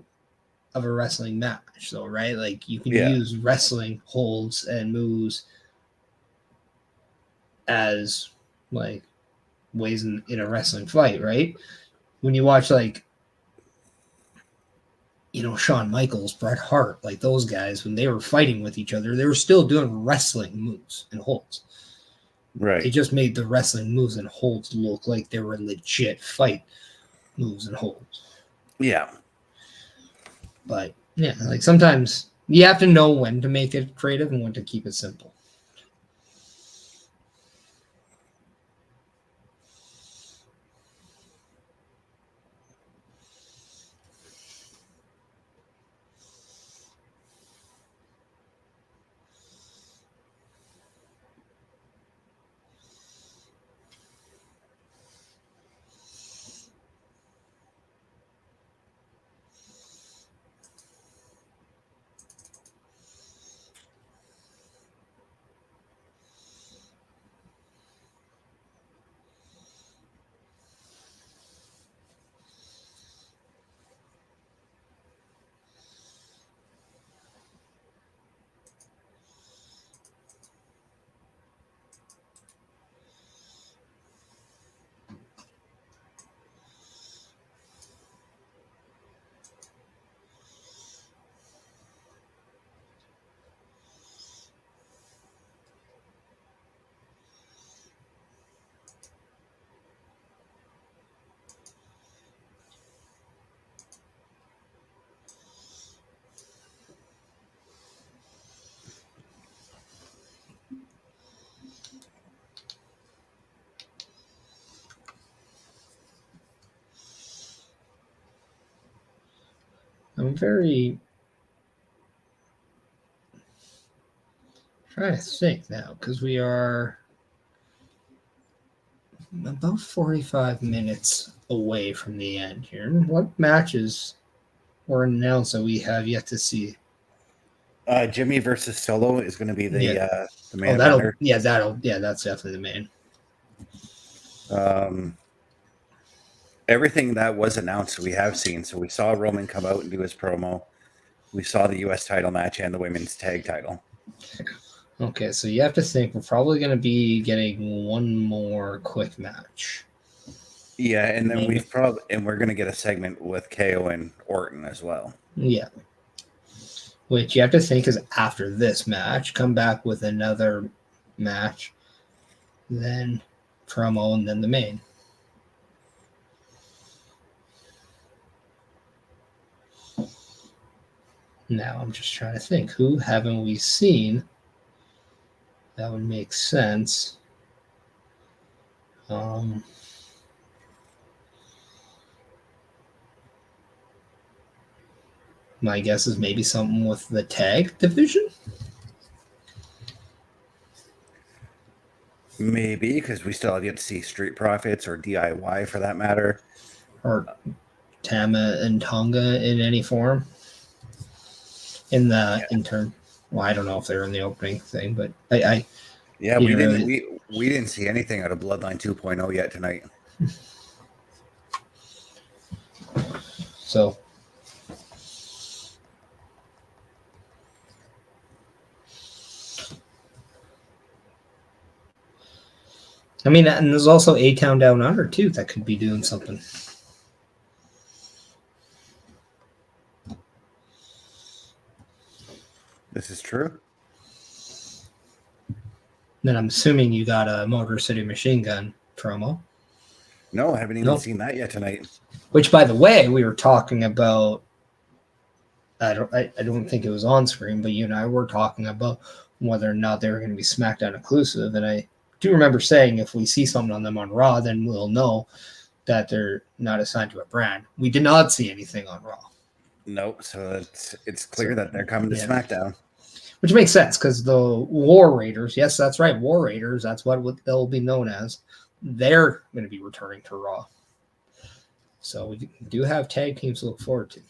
of a wrestling match, though, right? Like you can use wrestling holds and moves as like ways in a wrestling fight, right? When you watch like Shawn Michaels, Bret Hart, like those guys, when they were fighting with each other, they were still doing wrestling moves and holds. Right. They just made the wrestling moves and holds look like they were legit fight moves and holds. Yeah. But yeah, like sometimes you have to know when to make it creative and when to keep it simple. I'm very trying to think now because we are about 45 minutes away from the end here. What matches were announced that we have yet to see? Jimmy versus Solo is going to be the main that'll eventer. that's definitely the main. Everything that was announced we have seen. So we saw Roman come out and do his promo. We saw the U.S. title match and the women's tag title. Okay, so you have to think we're probably going to be getting one more quick match. Yeah, and then we're going to get a segment with KO and Orton as well. Yeah. Which you have to think is after this match, come back with another match, then promo, and then the main. Now I'm just trying to think, who haven't we seen? That would make sense. My guess is maybe something with the tag division. Maybe, because we still have yet to see Street Profits or DIY for that matter. Or Tama and Tonga in any form. In turn. Well, I don't know if they're in the opening thing, but we didn't see anything out of Bloodline 2.0 yet tonight. So I mean, and there's also A-Town Down Under too that could be doing something. This is true. Then I'm assuming you got a Motor City Machine Gun promo. No, I haven't even seen that yet tonight. Which, by the way, we were talking about. I don't think it was on screen, but you and I were talking about whether or not they were going to be SmackDown exclusive, and I do remember saying if we see something on them on Raw, then we'll know that they're not assigned to a brand. We did not see anything on Raw. Nope. So it's clear that they're coming to SmackDown. Which makes sense because the War Raiders, yes, that's right, War Raiders, that's what they'll be known as. They're going to be returning to Raw. So we do have tag teams to look forward to.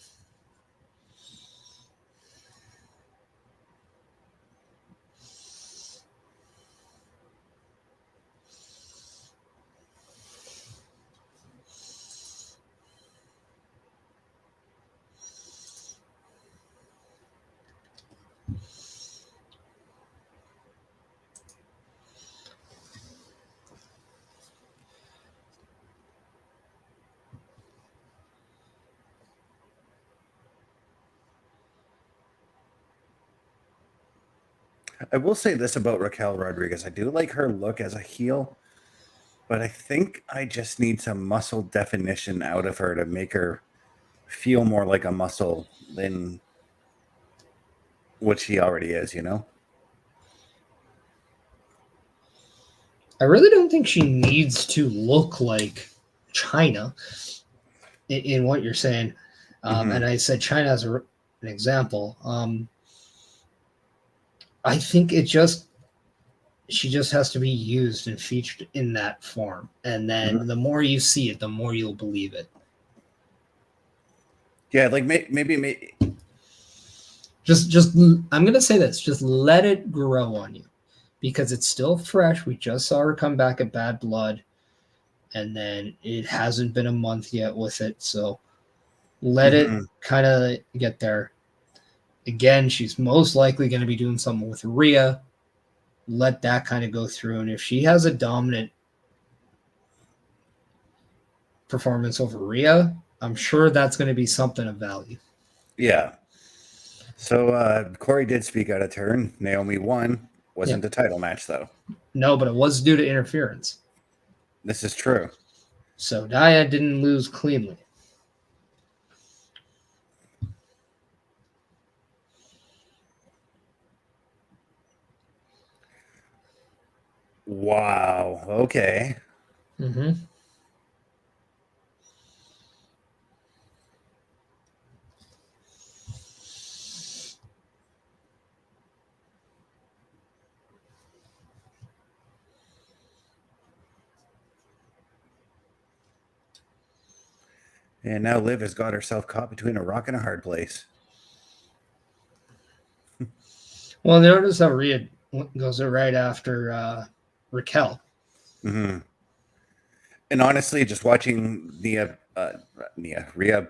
I will say this about Raquel Rodriguez. I do like her look as a heel, but I think I just need some muscle definition out of her to make her feel more like a muscle than what she already is, you know? I really don't think she needs to look like China in what you're saying. And I said China as an example. I think she just has to be used and featured in that form. And then the more you see it, the more you'll believe it. Yeah, like maybe. Just I'm going to say this. Just let it grow on you because it's still fresh. We just saw her come back at Bad Blood. And then it hasn't been a month yet with it. So let it kind of get there. Again, she's most likely going to be doing something with Rhea. Let that kind of go through. And if she has a dominant performance over Rhea, I'm sure that's going to be something of value. Yeah. So Corey did speak out of turn. Naomi won. Wasn't a title match, though. No, but it was due to interference. This is true. So Nia didn't lose cleanly. Wow. Okay. And now Liv has got herself caught between a rock and a hard place. Well, notice how Rhea goes right after Raquel. Mm-hmm. And honestly, just watching Rhea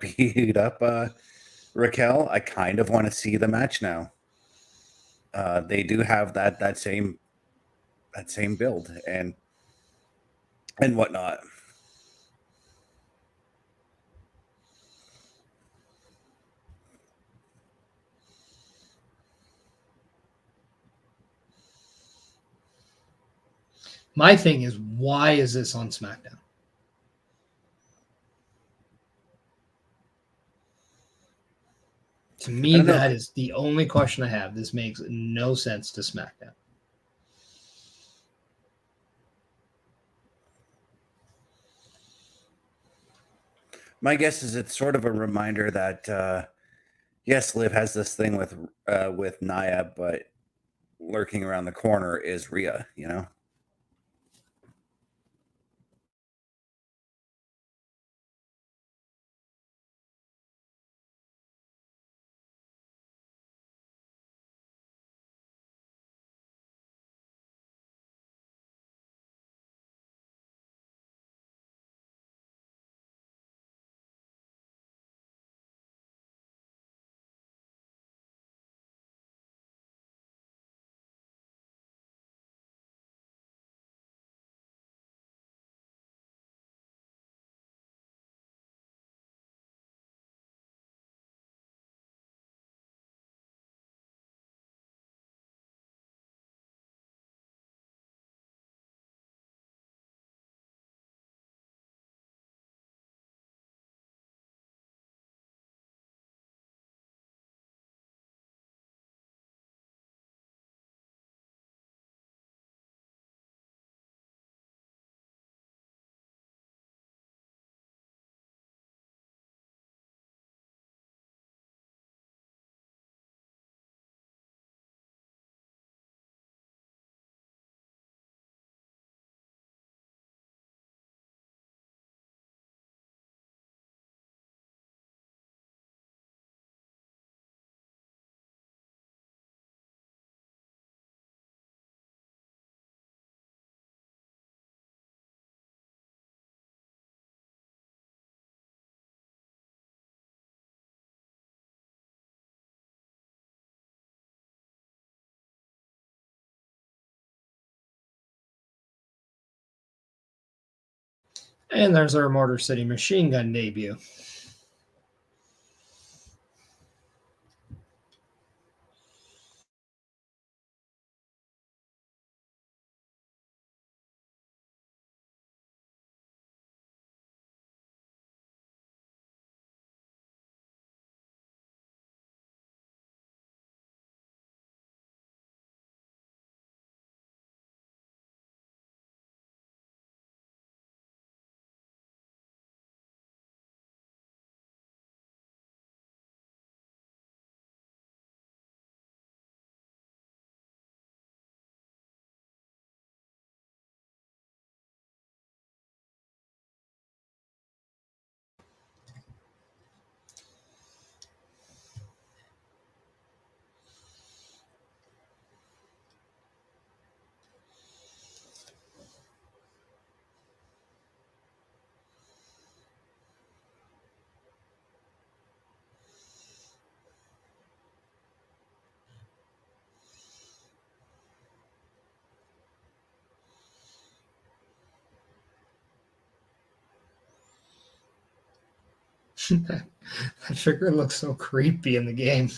beat up Raquel, I kind of want to see the match now. They do have that same build and whatnot. My thing is, why is this on SmackDown? To me, that is the only question I have. This makes no sense to SmackDown. My guess is it's sort of a reminder that yes, Liv has this thing with Nia, but lurking around the corner is Rhea, you know? And there's our Motor City Machine Gun debut. That figure looks so creepy in the game.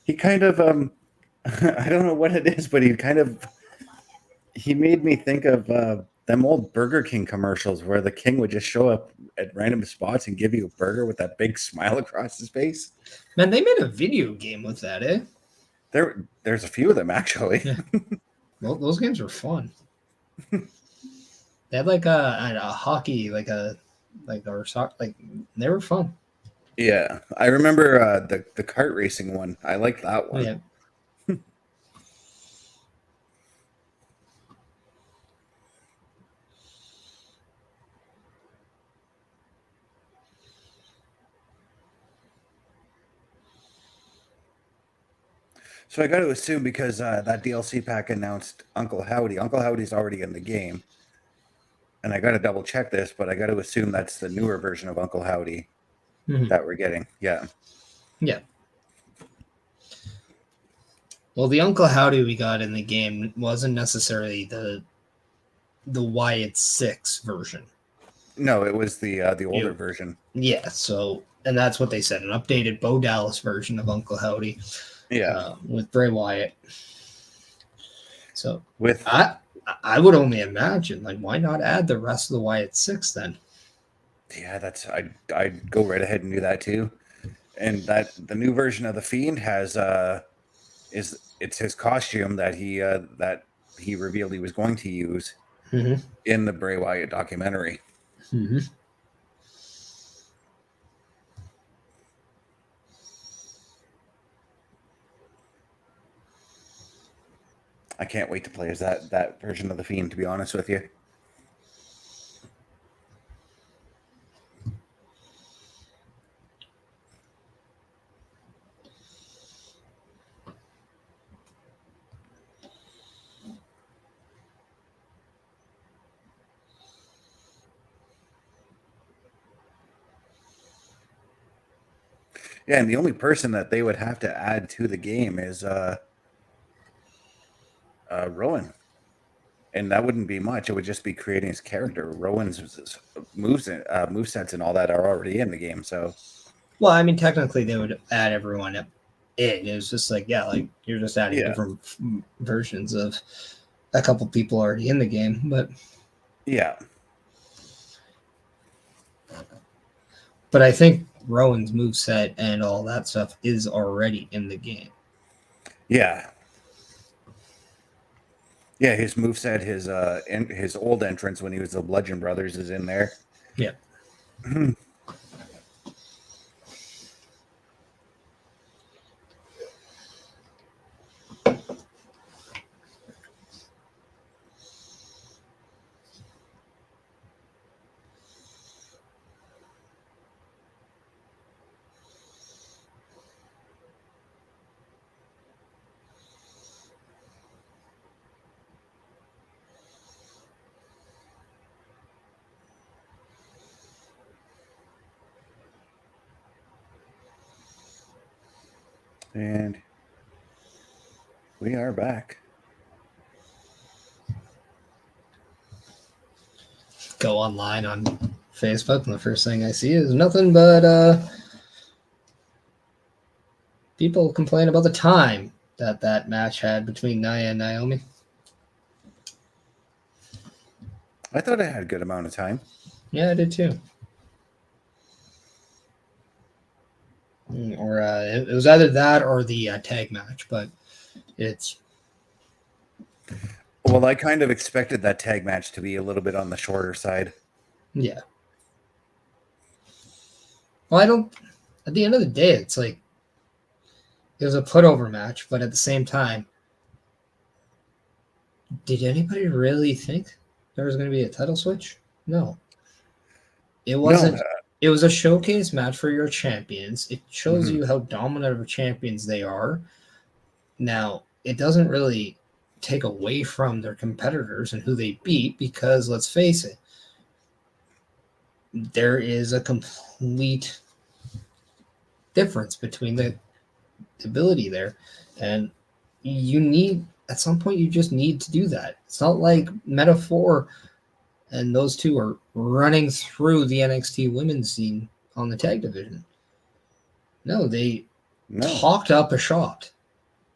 He kind of I don't know what it is, but he made me think of them old Burger King commercials where the king would just show up at random spots and give you a burger with that big smile across his face. Man, they made a video game with that, eh? There's a few of them actually. Yeah. Well, those games were fun. They had like a hockey, like or soccer, like they were fun. Yeah, I remember the kart racing one. I like that one. Yeah. So I got to assume because that DLC pack announced Uncle Howdy. Uncle Howdy's already in the game, and I got to double check this, but I got to assume that's the newer version of Uncle Howdy that we're getting. Yeah. Yeah. Well, the Uncle Howdy we got in the game wasn't necessarily the Wyatt 6 version. No, it was the older version. Yeah, so, and that's what they said, an updated Bo Dallas version of Uncle Howdy. Yeah. With Bray Wyatt. So, with I would only imagine, like, why not add the rest of the Wyatt 6 then? Yeah, I'd go right ahead and do that too. And that the new version of the Fiend has it's his costume that he revealed he was going to use in the Bray Wyatt documentary. I can't wait to play as that version of the Fiend, to be honest with you. Yeah, and the only person that they would have to add to the game is Rowan. And that wouldn't be much. It would just be creating his character. Rowan's movesets and all that are already in the game. So, well, I mean, technically they would add everyone in. It was just like, yeah, like you're just adding different versions of a couple people already in the game. But yeah. But I think Rowan's moveset and all that stuff is already in the game. Yeah. Yeah, his moveset, his old entrance when he was the Bludgeon Brothers is in there. Yeah. And we are back. Go online on Facebook, and the first thing I see is nothing but people complain about the time that match had between Nia and Naomi. I thought it had a good amount of time. Yeah, I did too. Or it was either that or the tag match, but it's... Well, I kind of expected that tag match to be a little bit on the shorter side. Yeah. Well, I don't... At the end of the day, it's like... It was a put-over match, but at the same time, did anybody really think there was going to be a title switch? No. It wasn't... No. It was a showcase match for your champions. It shows you how dominant of champions they are. Now, it doesn't really take away from their competitors and who they beat because, let's face it, there is a complete difference between the ability there. And you need, at some point, you just need to do that. It's not like Metaphor and those two are running through the NXT women's scene on the tag division. No, they talked up a shot.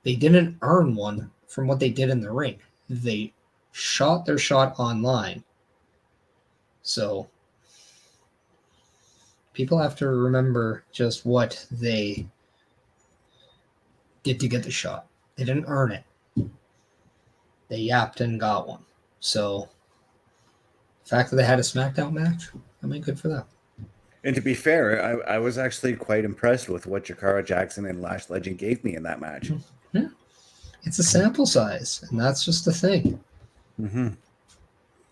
They didn't earn one from what they did in the ring. They shot their shot online. So people have to remember just what they did to get the shot. They didn't earn it. They yapped and got one. So the fact that they had a Smackdown match, I mean, good for them. And to be fair, I was actually quite impressed with what Jakara, Jackson, and Lash Legend gave me in that match. Yeah. It's a sample size, and that's just the thing.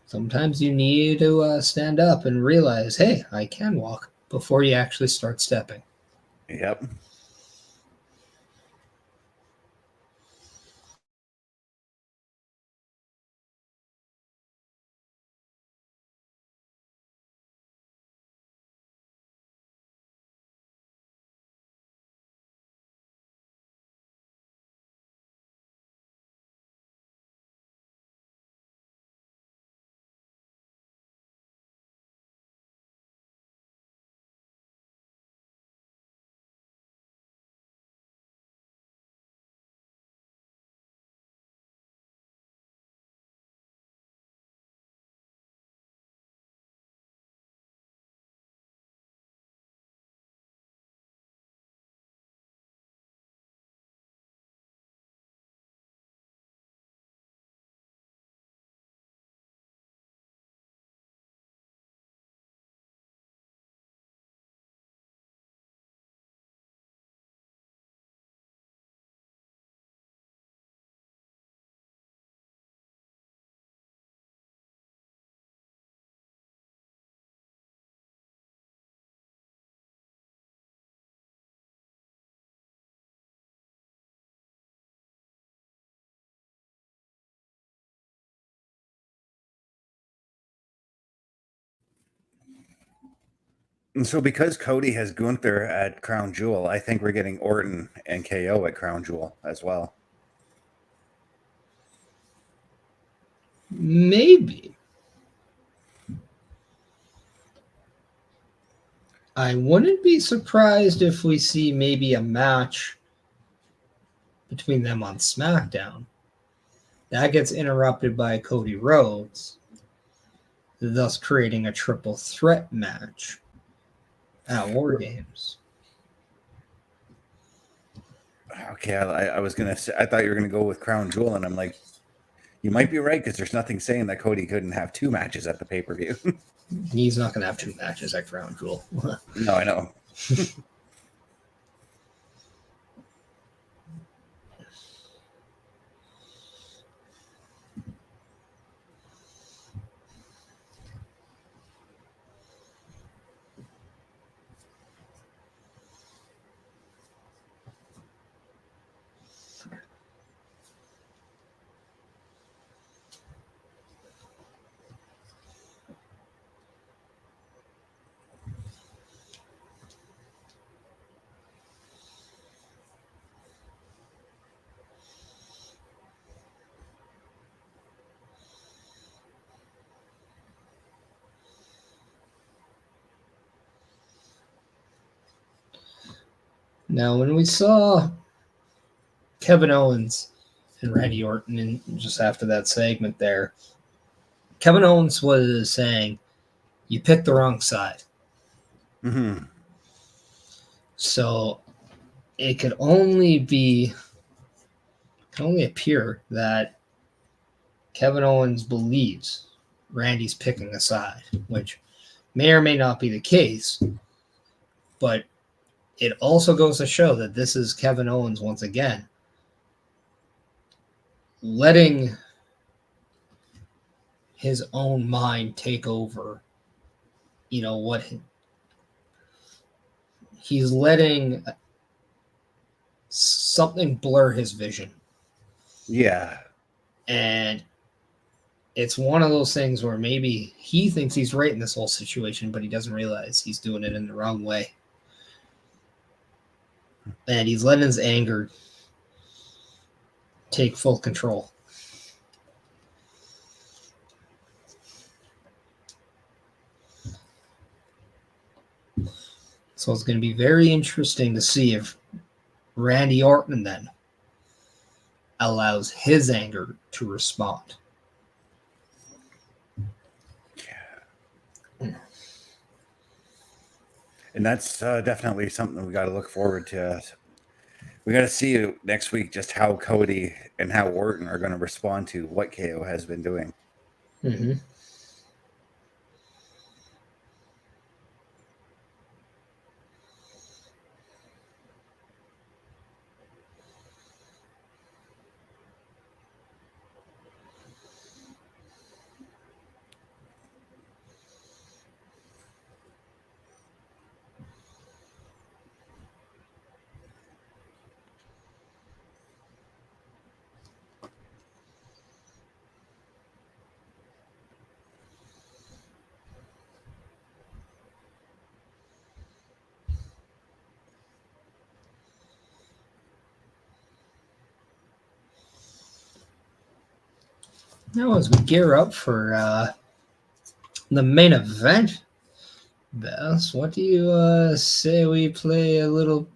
Sometimes you need to stand up and realize, hey, I can walk before you actually start stepping. Yep. And so because Cody has Gunther at Crown Jewel, I think we're getting Orton and KO at Crown Jewel as well. Maybe. I wouldn't be surprised if we see maybe a match between them on SmackDown. That gets interrupted by Cody Rhodes, thus creating a triple threat match at War Games. Okay, I was gonna say, I thought you were gonna go with Crown Jewel, and I'm like, you might be right because there's nothing saying that Cody couldn't have 2 matches at the pay-per-view. He's not going to have 2 matches at Crown Jewel. No, I know. Now, when we saw Kevin Owens and Randy Orton, and just after that segment there, Kevin Owens was saying, you picked the wrong side. Mm-hmm. So it could only appear that Kevin Owens believes Randy's picking a side, which may or may not be the case, but it also goes to show that this is Kevin Owens once again letting his own mind take over. You know what? He's letting something blur his vision. Yeah. And it's one of those things where maybe he thinks he's right in this whole situation, but he doesn't realize he's doing it in the wrong way. And he's letting his anger take full control. So it's going to be very interesting to see if Randy Orton then allows his anger to respond. And that's definitely something we got to look forward to. We got to see next week just how Cody and how Orton are going to respond to what KO has been doing. Mm-hmm. Now, as we gear up for the main event, Bess, what do you say we play a little?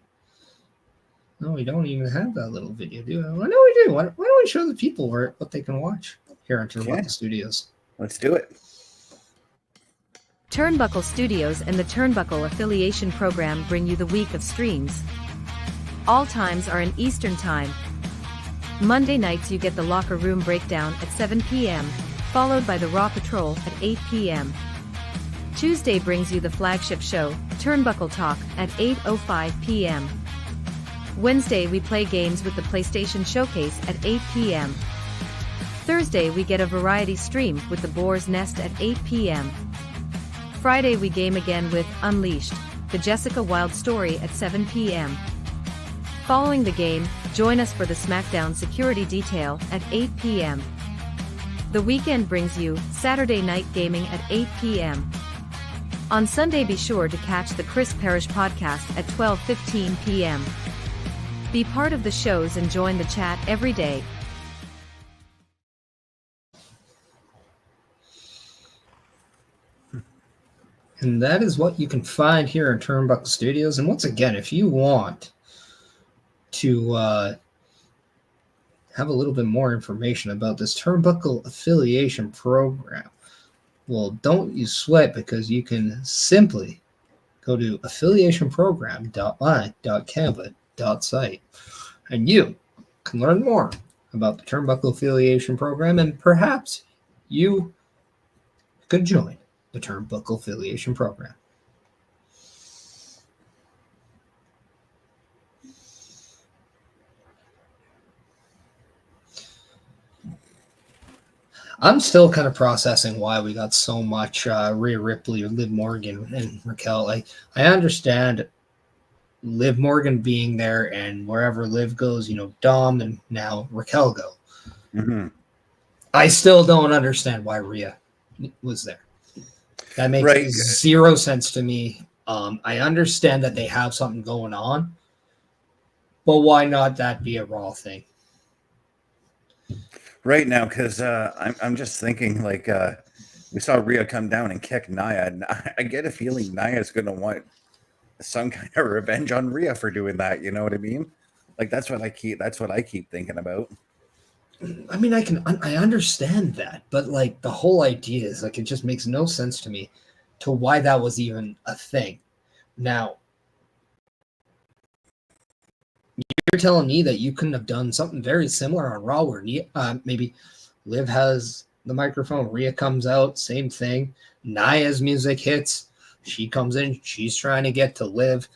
No, we don't even have that little video, do we? Well, no, we do. Why don't we show the people what they can watch here on Turnbuckle Studios? Let's do it. Turnbuckle Studios and the Turnbuckle Affiliation Program bring you the week of streams. All times are in Eastern Time. Monday nights you get the Locker Room Breakdown at 7 p.m., followed by the Raw Patrol at 8 p.m. Tuesday brings you the flagship show, Turnbuckle Talk, at 8:05 p.m. Wednesday we play games with the PlayStation Showcase at 8 p.m. Thursday we get a variety stream with the Boar's Nest at 8 p.m. Friday we game again with Unleashed, the Jessica Wilde story at 7 p.m. Following the game, join us for the Smackdown Security Detail at 8 p.m. The weekend brings you Saturday Night Gaming at 8 p.m. On Sunday, be sure to catch the Chris Parrish podcast at 12:15 p.m. Be part of the shows and join the chat every day. And that is what you can find here in Turnbuckle Studios. And once again, if you want to have a little bit more information about this Turnbuckle affiliation program, well, don't you sweat, because you can simply go to affiliationprogram.my.canva.site and you can learn more about the Turnbuckle affiliation program, and perhaps you could join the Turnbuckle affiliation program. I'm still kind of processing why we got so much Rhea Ripley, Liv Morgan, and Raquel. Like, I understand Liv Morgan being there, and wherever Liv goes, Dom and now Raquel go. Mm-hmm. I still don't understand why Rhea was there. That makes zero sense to me. I understand that they have something going on, but why not that be a Raw thing? Right now, because I'm just thinking, like, we saw Rhea come down and kick Nia, and I get a feeling Nia's going to want some kind of revenge on Rhea for doing that. You know what I mean? Like, that's what I keep thinking about. I mean, I understand that, but like the whole idea is like, it just makes no sense to me to why that was even a thing. Now, you're telling me that you couldn't have done something very similar on Raw where maybe Liv has the microphone, Rhea comes out, same thing. Nia's music hits, she comes in, she's trying to get to Liv.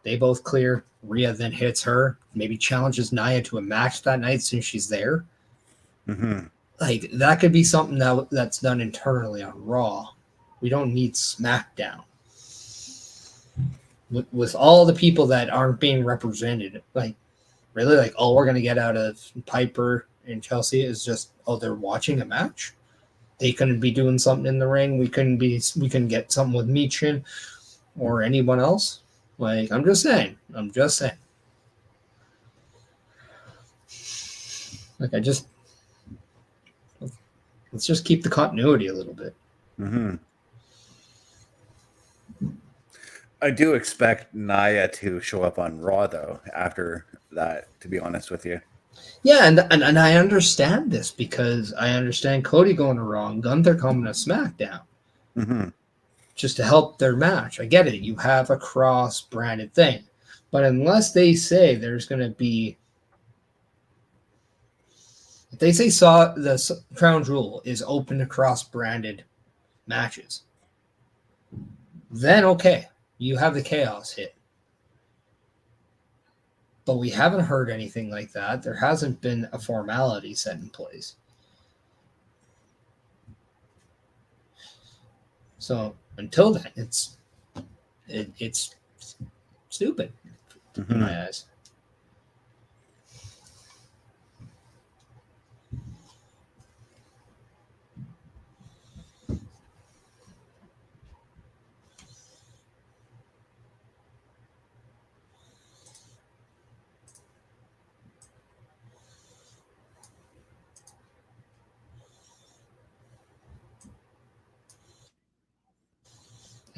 They both clear. Rhea then hits her, maybe challenges Nia to a match that night since she's there. Mm-hmm. Like, that could be something that's done internally on Raw. We don't need SmackDown. With all the people that aren't being represented, like, really, like, all we're going to get out of Piper and Chelsea is just, they're watching a match. They couldn't be doing something in the ring. We couldn't get something with Michin or anyone else. Like, I'm just saying. Like, let's just keep the continuity a little bit. Mm-hmm. I do expect Nia to show up on Raw, though, after that, to be honest with you. Yeah, and I understand this because I understand Cody going to Raw and Gunther coming to SmackDown. Mm-hmm. Just to help their match. I get it. You have a cross-branded thing. But unless they say there's going to be... If they say the Crown Jewel is open to cross-branded matches, then okay, you have the chaos hit. But we haven't heard anything like that. There hasn't been a formality set in place. So until then, it's stupid in my eyes.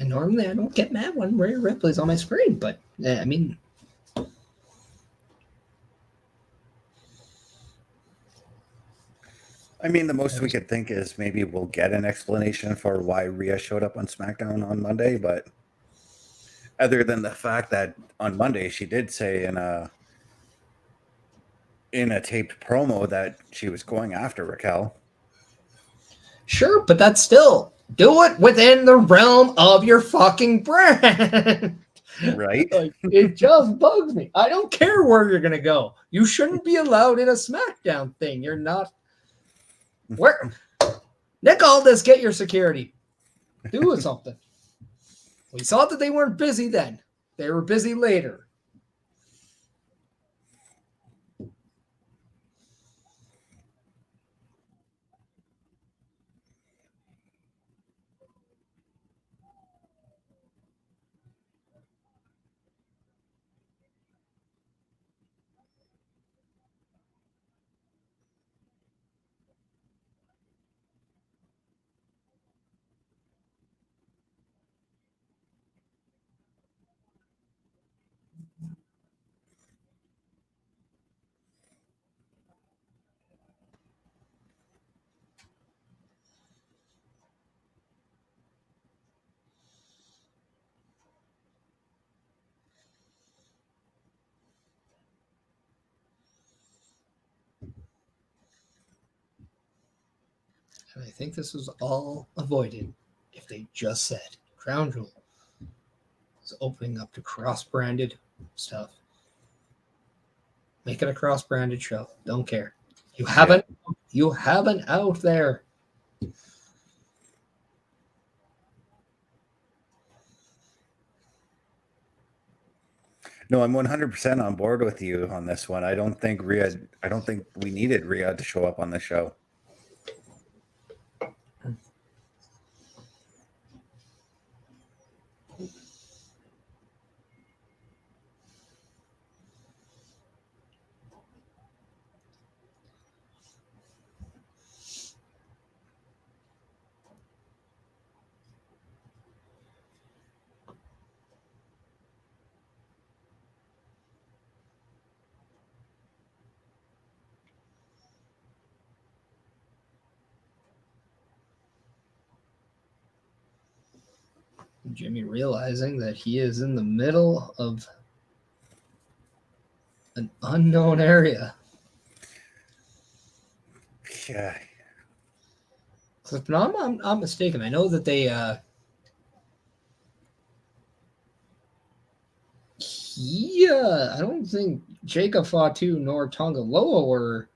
And normally I don't get mad when Rhea Ripley's on my screen, but I mean, the most we could think is maybe we'll get an explanation for why Rhea showed up on SmackDown on Monday, but other than the fact that on Monday she did say in a taped promo that she was going after Raquel. Sure, but that's still, do it within the realm of your fucking brand. Right? Like, it just bugs me. I don't care where you're going to go. You shouldn't be allowed in a SmackDown thing. You're not. Where? Nick Aldis, get your security. Do something. We saw that they weren't busy then. They were busy later. And I think this was all avoided if they just said Crown Jewel is opening up to cross-branded stuff. Make it a cross-branded show. Don't care. You haven't out there. No, I'm 100% on board with you on this one. I don't think we needed Rhea to show up on the show. Jimmy realizing that he is in the middle of an unknown area. Yeah. If I'm mistaken, I know that they I don't think Jacob Fatu nor Tonga Loa were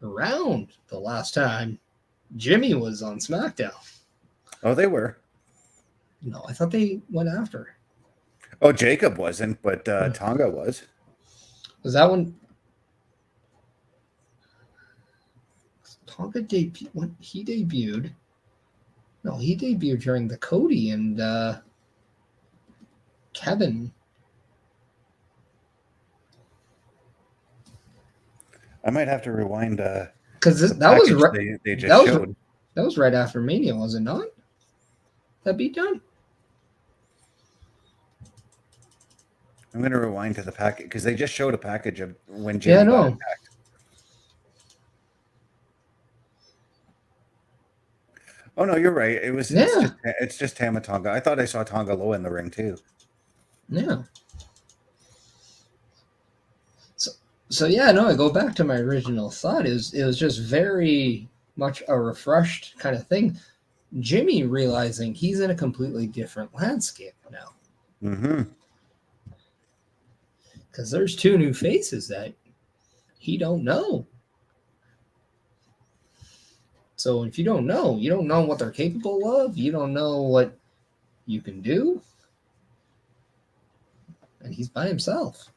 around the last time Jimmy was on SmackDown. Oh, they were. No, I thought they went after. Oh, Jacob wasn't, but Tonga was. Was that when Tonga debuted? When he debuted? No, he debuted during the Cody and Kevin. I might have to rewind. Because that was right. They just showed. That was right after Mania, was it not? That beat done. I'm going to rewind to the package because they just showed a package of when Jimmy got attacked. Oh no, you're right. It's just Tama Tonga. I thought I saw Tonga Loa in the ring too. Yeah. So yeah, no, I go back to my original thought. It was just very much a refreshed kind of thing. Jimmy realizing he's in a completely different landscape now. Mm-hmm. Because there's two new faces that he don't know. So if you don't know what they're capable of. You don't know what you can do. And he's by himself.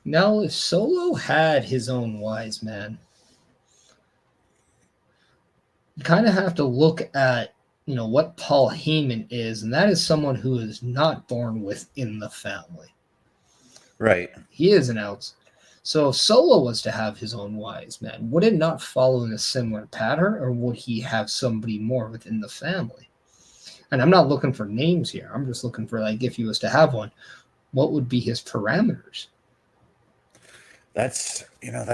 Now, if Solo had his own wise man, you kind of have to look at, what Paul Heyman is, and that is someone who is not born within the family. Right. He is an outsider. So if Solo was to have his own wise man, would it not follow in a similar pattern, or would he have somebody more within the family? And I'm not looking for names here. I'm just looking for, if he was to have one, what would be his parameters? That's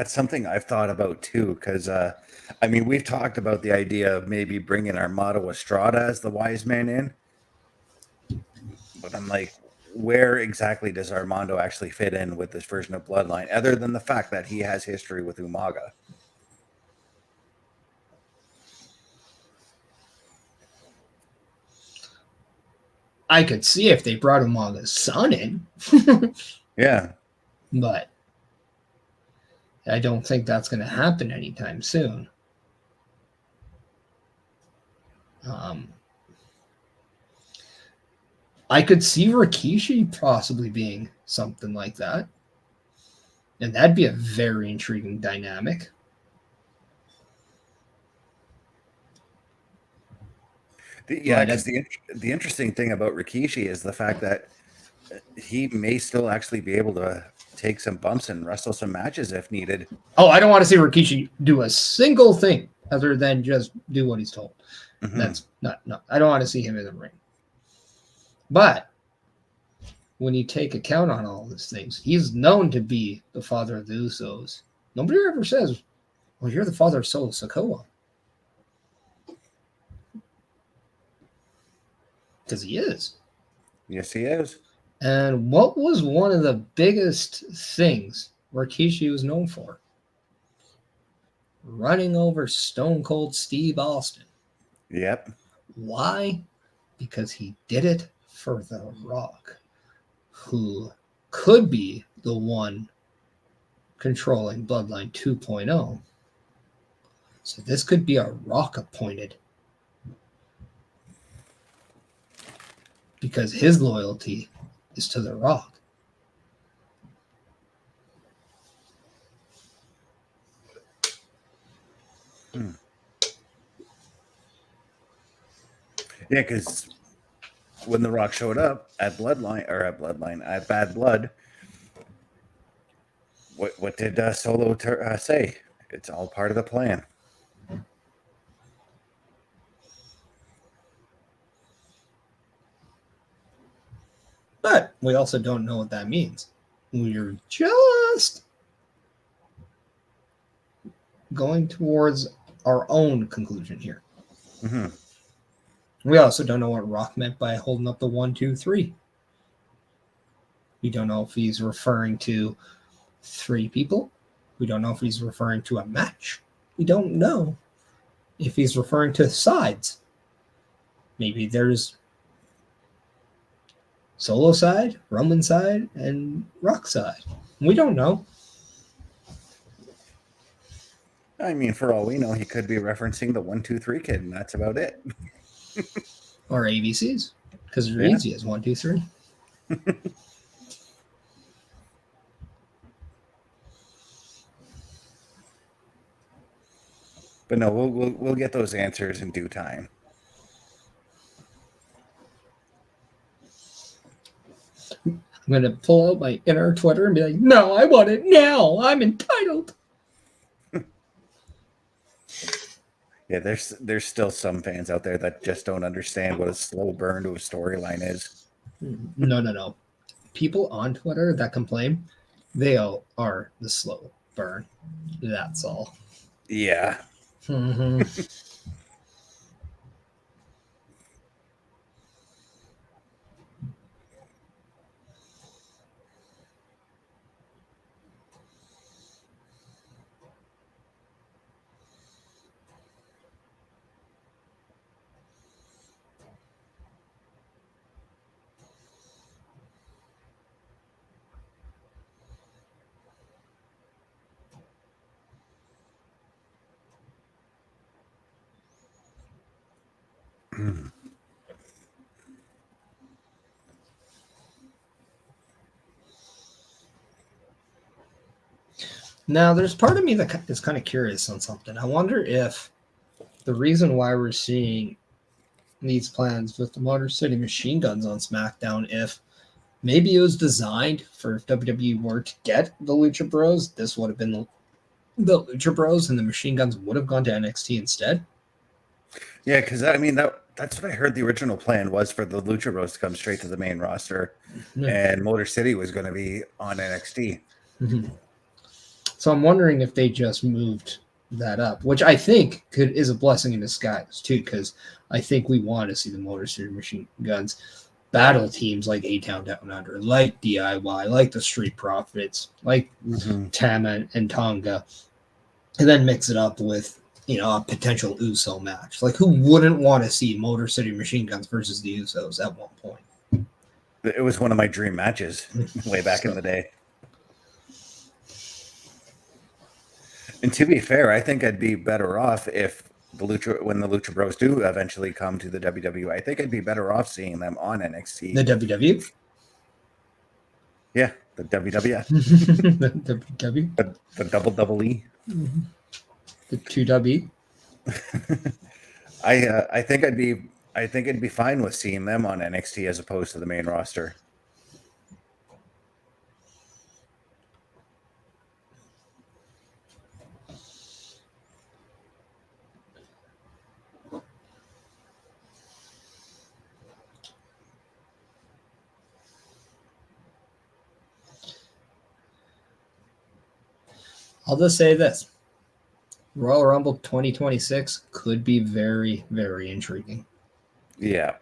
something I've thought about too, because we've talked about the idea of maybe bringing Armando Estrada as the wise man in, but I'm like, where exactly does Armando actually fit in with this version of Bloodline, other than the fact that he has history with Umaga? I could see if they brought Umaga's son in. Yeah. But I don't think that's going to happen anytime soon. I could see Rikishi possibly being something like that. And that'd be a very intriguing dynamic. Because the interesting thing about Rikishi is the fact that he may still actually be able to take some bumps and wrestle some matches if needed. Oh, I don't want to see Rikishi do a single thing other than just do what he's told. Mhm. That's not, no, I don't want to see him in the ring. But when you take account on all these things, he's known to be the father of the Usos. Nobody ever says, well, you're the father of Solo Sikoa. Because he is. Yes, he is. And what was one of the biggest things Rikishi was known for? Running over Stone Cold Steve Austin. Yep. Why? Because he did it for The Rock, who could be the one controlling Bloodline 2.0. So this could be a Rock appointed. Because his loyalty is to The Rock. Yeah, because when The Rock showed up at Bad Blood, what did Solo say? It's all part of the plan. But we also don't know what that means. We're just going towards our own conclusion here. Mm-hmm. We also don't know what Rock meant by holding up the 1, 2, 3. We don't know if he's referring to 3 people. We don't know if he's referring to a match. We don't know if he's referring to sides. Maybe there's Solo side, Roman side, and Rock side. We don't know. I mean, for all we know, he could be referencing the 1, 2, 3 kid, and that's about it. Or ABCs, because they're easy as 1, 2, 3. But no, we'll get those answers in due time. I'm going to pull out my inner Twitter and be like, no, I want it now. I'm entitled. Yeah, there's still some fans out there that just don't understand what a slow burn to a storyline is. No. People on Twitter that complain, they all are the slow burn. That's all. Yeah. Mm-hmm. Now, there's part of me that is kind of curious on something. I wonder if the reason why we're seeing these plans with the Motor City Machine Guns on SmackDown, if maybe it was designed for if WWE were to get the Lucha Bros, this would have been the Lucha Bros, and the Machine Guns would have gone to NXT instead. Yeah, because I mean that's what I heard. The original plan was for the Lucha Bros to come straight to the main roster, and Motor City was going to be on NXT. Mm-hmm. So I'm wondering if they just moved that up, which I think is a blessing in disguise too, because I think we want to see the Motor City Machine Guns battle teams like A-Town Down Under, like DIY, like the Street Profits, like Tama and Tonga, and then mix it up with a potential Uso match. Like, who wouldn't want to see Motor City Machine Guns versus the Usos at one point? It was one of my dream matches way back in the day. And to be fair, I think I'd be better off if when the Lucha Bros do eventually come to the WWE, I think I'd be better off seeing them on NXT. The WWE? Yeah, the WWF. The WWE? The double E. Mm-hmm. The 2W. I think I'd be fine with seeing them on NXT as opposed to the main roster. I'll just say this. Royal Rumble 2026 could be very, very intriguing. Yeah.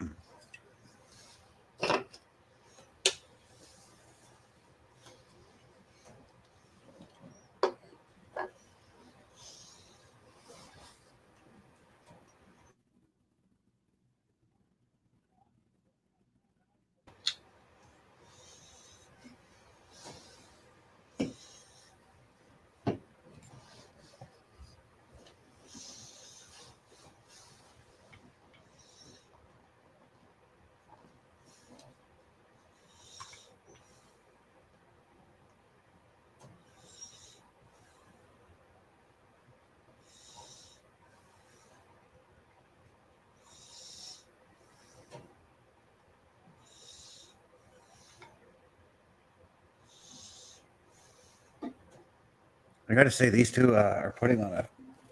I got to say, these two are putting on a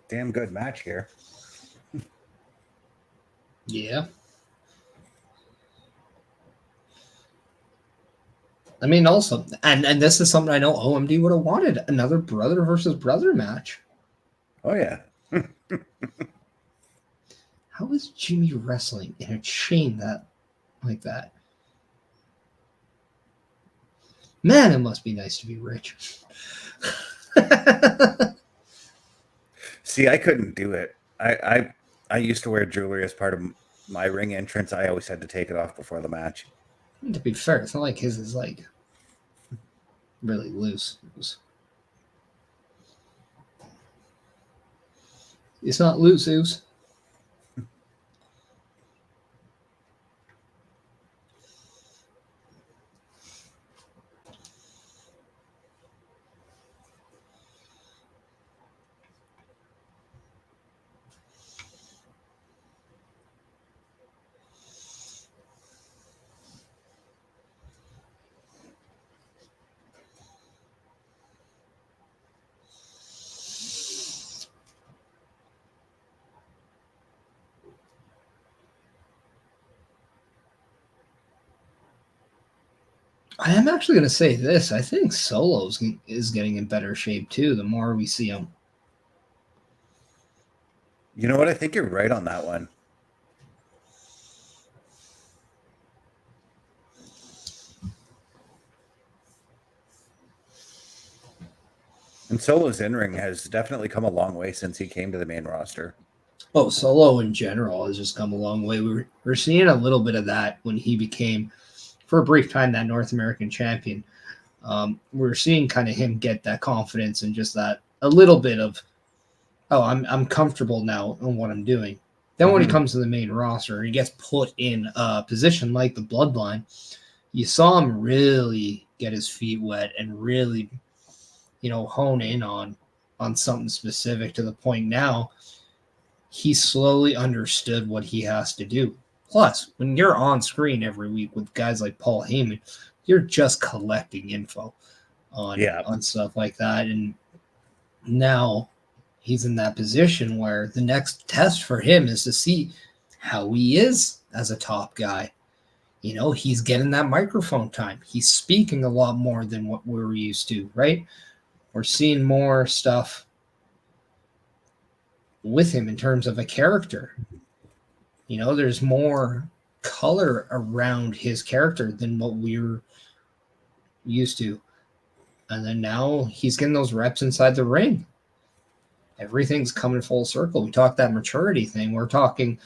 damn good match here. Yeah. I mean, also, and this is something I know OMD would have wanted, another brother versus brother match. Oh, yeah. How is Jimmy wrestling in a chain like that? Man, it must be nice to be rich. See, I couldn't do it. I used to wear jewelry as part of my ring entrance. I always had to take it off before the match. To be fair, it's not like his is like really loose. It's not loose. I am actually going to say this. I think Solo is getting in better shape, too, the more we see him. You know what? I think you're right on that one. And Solo's in-ring has definitely come a long way since he came to the main roster. Oh, Solo in general has just come a long way. We're seeing a little bit of that when he became, for a brief time, that North American champion. We're seeing kind of him get that confidence and just that a little bit of, oh, I'm comfortable now in what I'm doing. Then when he comes to the main roster, he gets put in a position like the Bloodline. You saw him really get his feet wet and really, hone in on something specific to the point now he slowly understood what he has to do. Plus, when you're on screen every week with guys like Paul Heyman, you're just collecting info on stuff like that. And now he's in that position where the next test for him is to see how he is as a top guy. He's getting that microphone time. He's speaking a lot more than what we're used to, right? We're seeing more stuff with him in terms of a character. There's more color around his character than what we're used to. And then now he's getting those reps inside the ring. Everything's coming full circle. We talked that maturity thing. We're talking,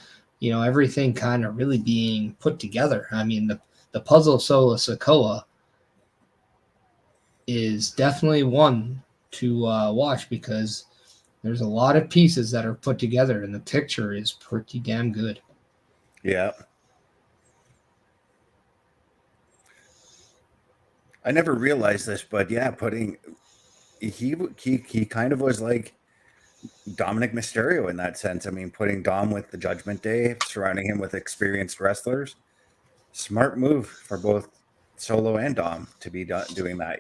everything kind of really being put together. I mean, the puzzle of Solo Sikoa is definitely one to watch because there's a lot of pieces that are put together and the picture is pretty damn good. Yeah. I never realized this, but yeah, he kind of was like Dominic Mysterio in that sense. I mean, putting Dom with the Judgment Day, surrounding him with experienced wrestlers. Smart move for both Solo and Dom to be doing that,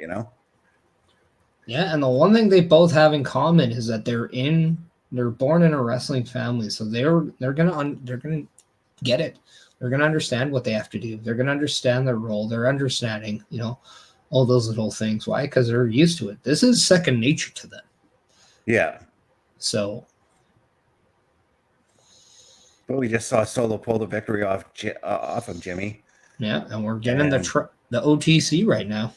Yeah, and the one thing they both have in common is that they're born in a wrestling family, so they're gonna get it. They're gonna understand what they have to do. They're gonna understand their role. They're understanding, all those little things. Why? Because they're used to it. This is second nature to them. Yeah. So, But we just saw Solo pull the victory off of Jimmy. yeah, and we're getting And the OTC right now.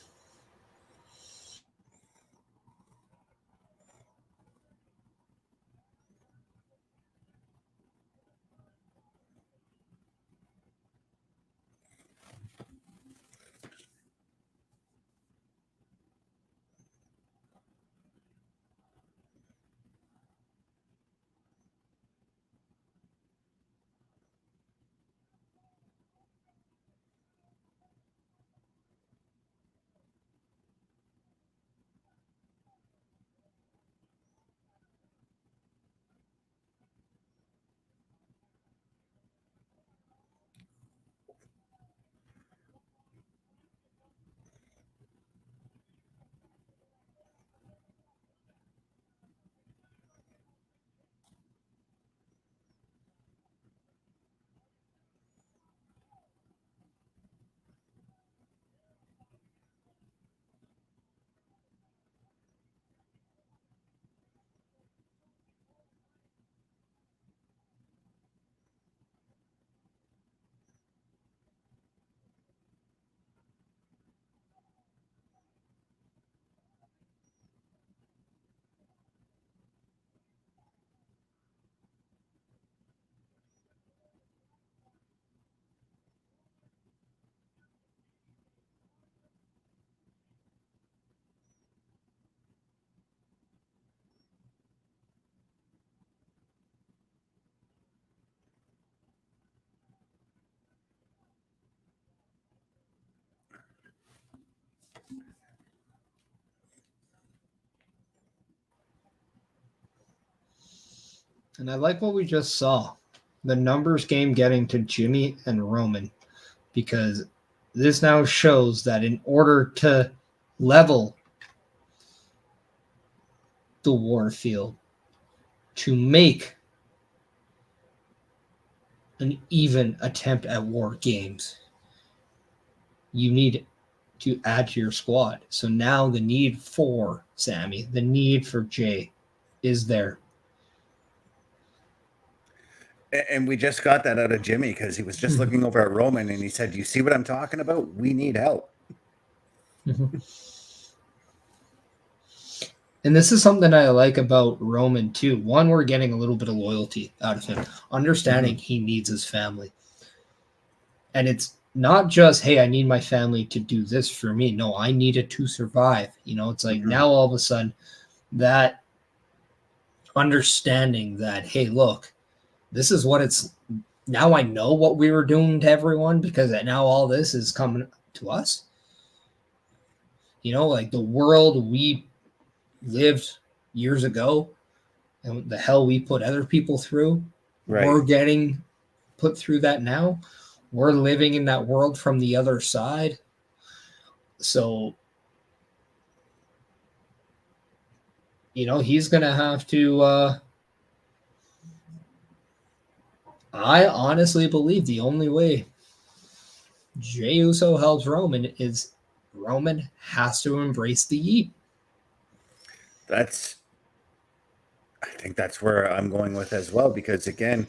And I like what we just saw. The numbers game getting to Jimmy and Roman, because this now shows that in order to level the war field, to make an even attempt at war games, you need to add to your squad. So now the need for Sammy, the need for Jay is there. And we just got that out of Jimmy because he was just looking over at Roman and he said, "You see what I'm talking about? We need help." And this is something I like about Roman too. One, we're getting a little bit of loyalty out of him, understanding he needs his family. And it's not just, hey, I need my family to do this for me. No, I need it to survive. You know, it's like now all of a sudden that understanding that, hey, look, this is what it's now. I know what we were doing to everyone because now all this is coming to us. You know, like the world we lived years ago and the hell we put other people through, Right. We're getting put through that now. We're living in that world from the other side. So, you know, he's going to have to. I honestly believe the only way Jey Uso helps Roman is Roman has to embrace the yeet. I think that's where I'm going with as well, because again,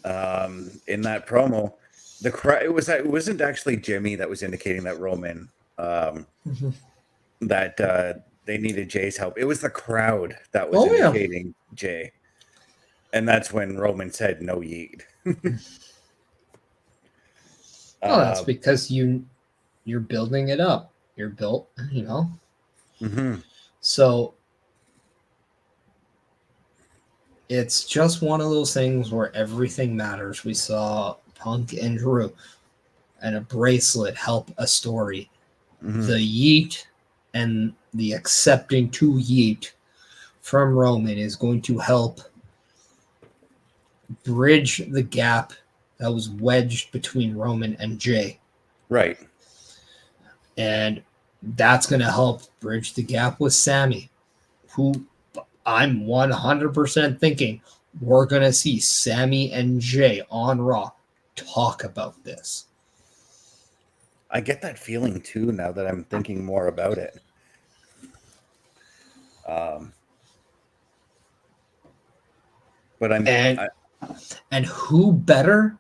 in that promo, the crowd, it wasn't actually Jimmy that was indicating that Roman that they needed Jay's help. It was the crowd that was indicating Jay. And that's when Roman said no yeet. Well, that's because you're building it up. You're built, you know. So it's just one of those things where everything matters. We saw Punk and Drew and a bracelet help a story. The yeet and the accepting to yeet from Roman is going to help bridge the gap that was wedged between Roman and Jay. Right. And that's going to help bridge the gap with Sammy, who I'm 100% thinking we're going to see Sammy and Jay on Raw talk about this. I get that feeling too now that I'm thinking more about it. But and who better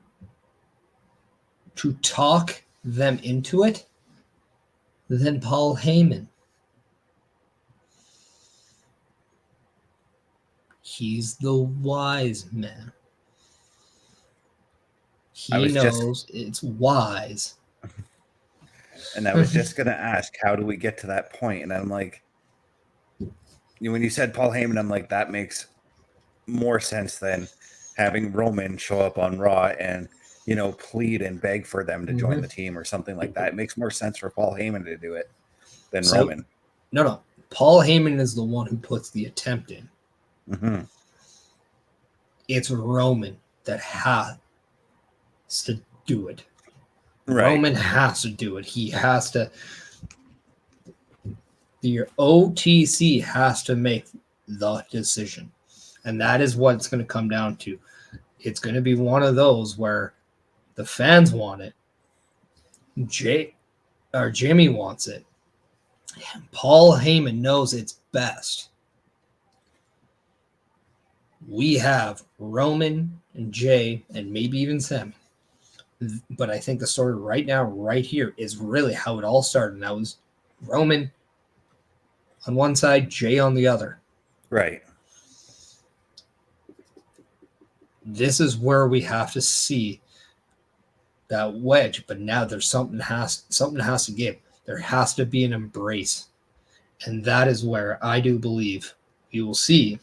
to talk them into it than Paul Heyman? He's the wise man. He knows it's wise. And I was just going to ask, how do we get to that point? And I'm like, when you said Paul Heyman, I'm like, that makes more sense than having Roman show up on Raw and, plead and beg for them to join the team or something like that. It makes more sense for Paul Heyman to do it than Roman. No. Paul Heyman is the one who puts the attempt in. Mm-hmm. It's Roman that has to do it. Right. Roman has to do it. He has to. Your OTC has to make the decision. And that is what it's going to come down to. It's going to be one of those where the fans want it. Jimmy wants it. Paul Heyman knows it's best. We have Roman and Jay and maybe even Sammy. But I think the story right now, right here, is really how it all started. And that was Roman on one side, Jay on the other. Right. This is where we have to see that wedge. But now there's something has to give. There has to be an embrace. And that is where I do believe we will see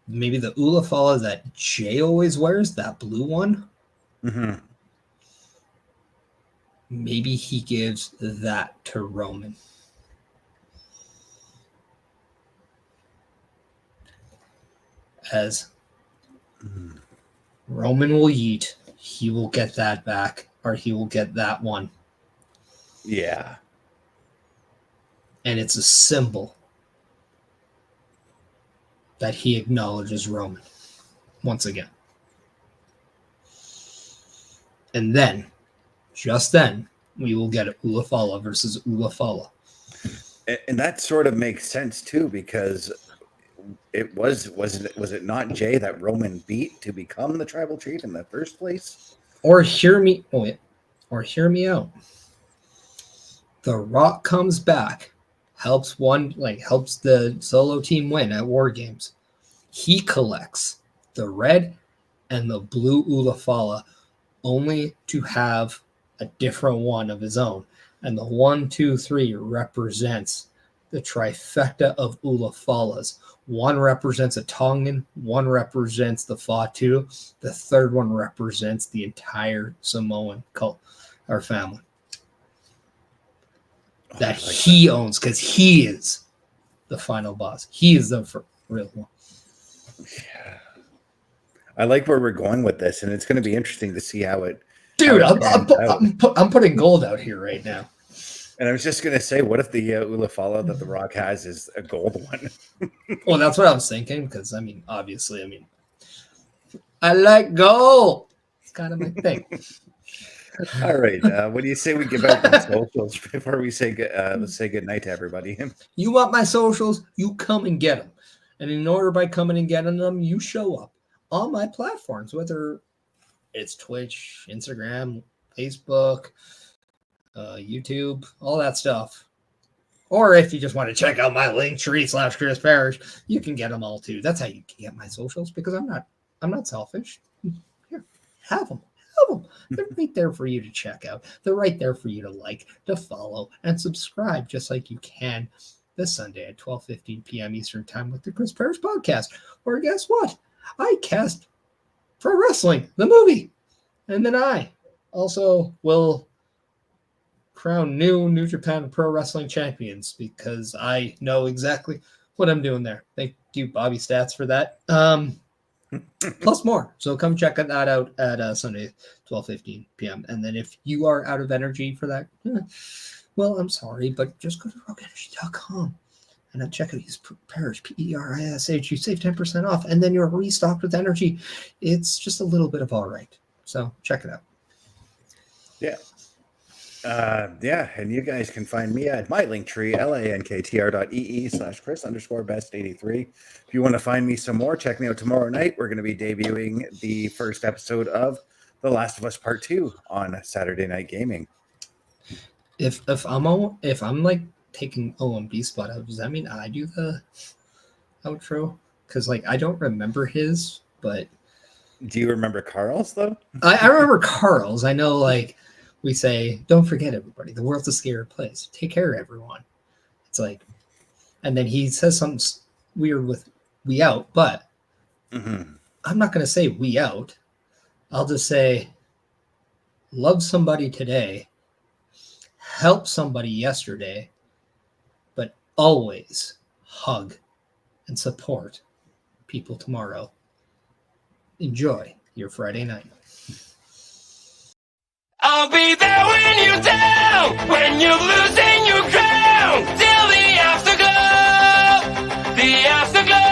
maybe the Ulafala that Jay always wears, that blue one. Mm-hmm. Maybe he gives that to Roman. As Roman will yeet, he will get that back, or he will get that one. Yeah. And it's a symbol that he acknowledges Roman once again. And then, just then, we will get Ulafala versus Ulafala. And that sort of makes sense too, because was it not Jay that Roman beat to become the tribal chief in the first place? Or hear me out. The Rock comes back, helps the Solo team win at War Games. He collects the red and the blue Ulafala only to have a different one of his own. And the 1, 2, 3 represents the trifecta of Ulafalas. One represents a Tongan, one represents the Fatu, the third one represents the entire Samoan cult or family that he owns, because he is the final boss. He is the real one. Yeah. I like where we're going with this, and it's going to be interesting to see how it. Dude, I'm putting gold out here right now. And I was just going to say, what if the Ulafala that The Rock has is a gold one? Well, that's what I was thinking, because, obviously, I like gold. It's kind of my thing. All right. What do you say we give out the socials before we say let's say good night to everybody? You want my socials? You come and get them. And in order by coming and getting them, you show up on my platforms, whether it's Twitch, Instagram, Facebook, YouTube, all that stuff. Or if you just want to check out my Linktree /Chris Parrish, you can get them all too. That's how you can get my socials, because I'm not selfish. Here, have them. They're right there for you to check out. They're right there for you to like, to follow, and subscribe, just like you can this Sunday at 12:15 p.m. Eastern Time with the Chris Parrish Podcast. Or guess what? I cast Pro Wrestling, the movie. And then I also will crown New Japan Pro Wrestling champions, because I know exactly what I'm doing there. Thank you, Bobby Stats, for that. Plus more. So come check that out at Sunday, 12:15 p.m. And then if you are out of energy for that, well, I'm sorry, but just go to rogueenergy.com and then check out his Parrish, P-E-R-I-S-H. You save 10% off, and then you're restocked with energy. It's just a little bit of all right. So check it out. Yeah. Yeah, and you guys can find me at my link tree, lanktr.ee/Chris_best83. If you want to find me some more, check me out tomorrow night. We're going to be debuting the first episode of The Last of Us Part 2 on Saturday Night Gaming. If I'm like taking OMB spot out, does that mean I do the outro? Because like I don't remember his, but do you remember Carl's though? I remember Carl's. I know like we say, don't forget everybody, the world's a scary place. Take care of everyone. It's like, and then he says something weird with "we out," but I'm not going to say "we out." I'll just say, love somebody today, help somebody yesterday, but always hug and support people tomorrow. Enjoy your Friday night. I'll be there when you're down, when you're losing your ground, till the afterglow, the afterglow.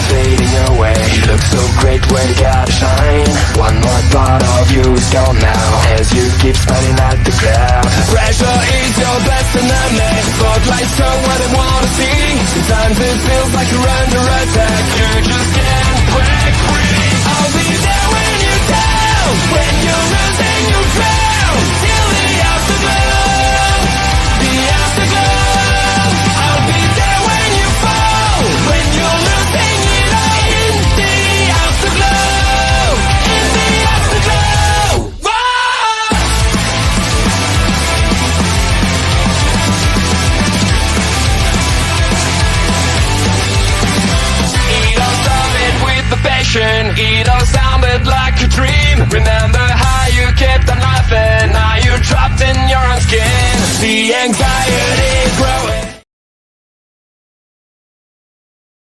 Fading away, you look so great when you gotta shine. One more part of you is gone now, as you keep smiling at the crowd. Pressure is your best enemy, spotlights show what I wanna see. Sometimes it feels like you're running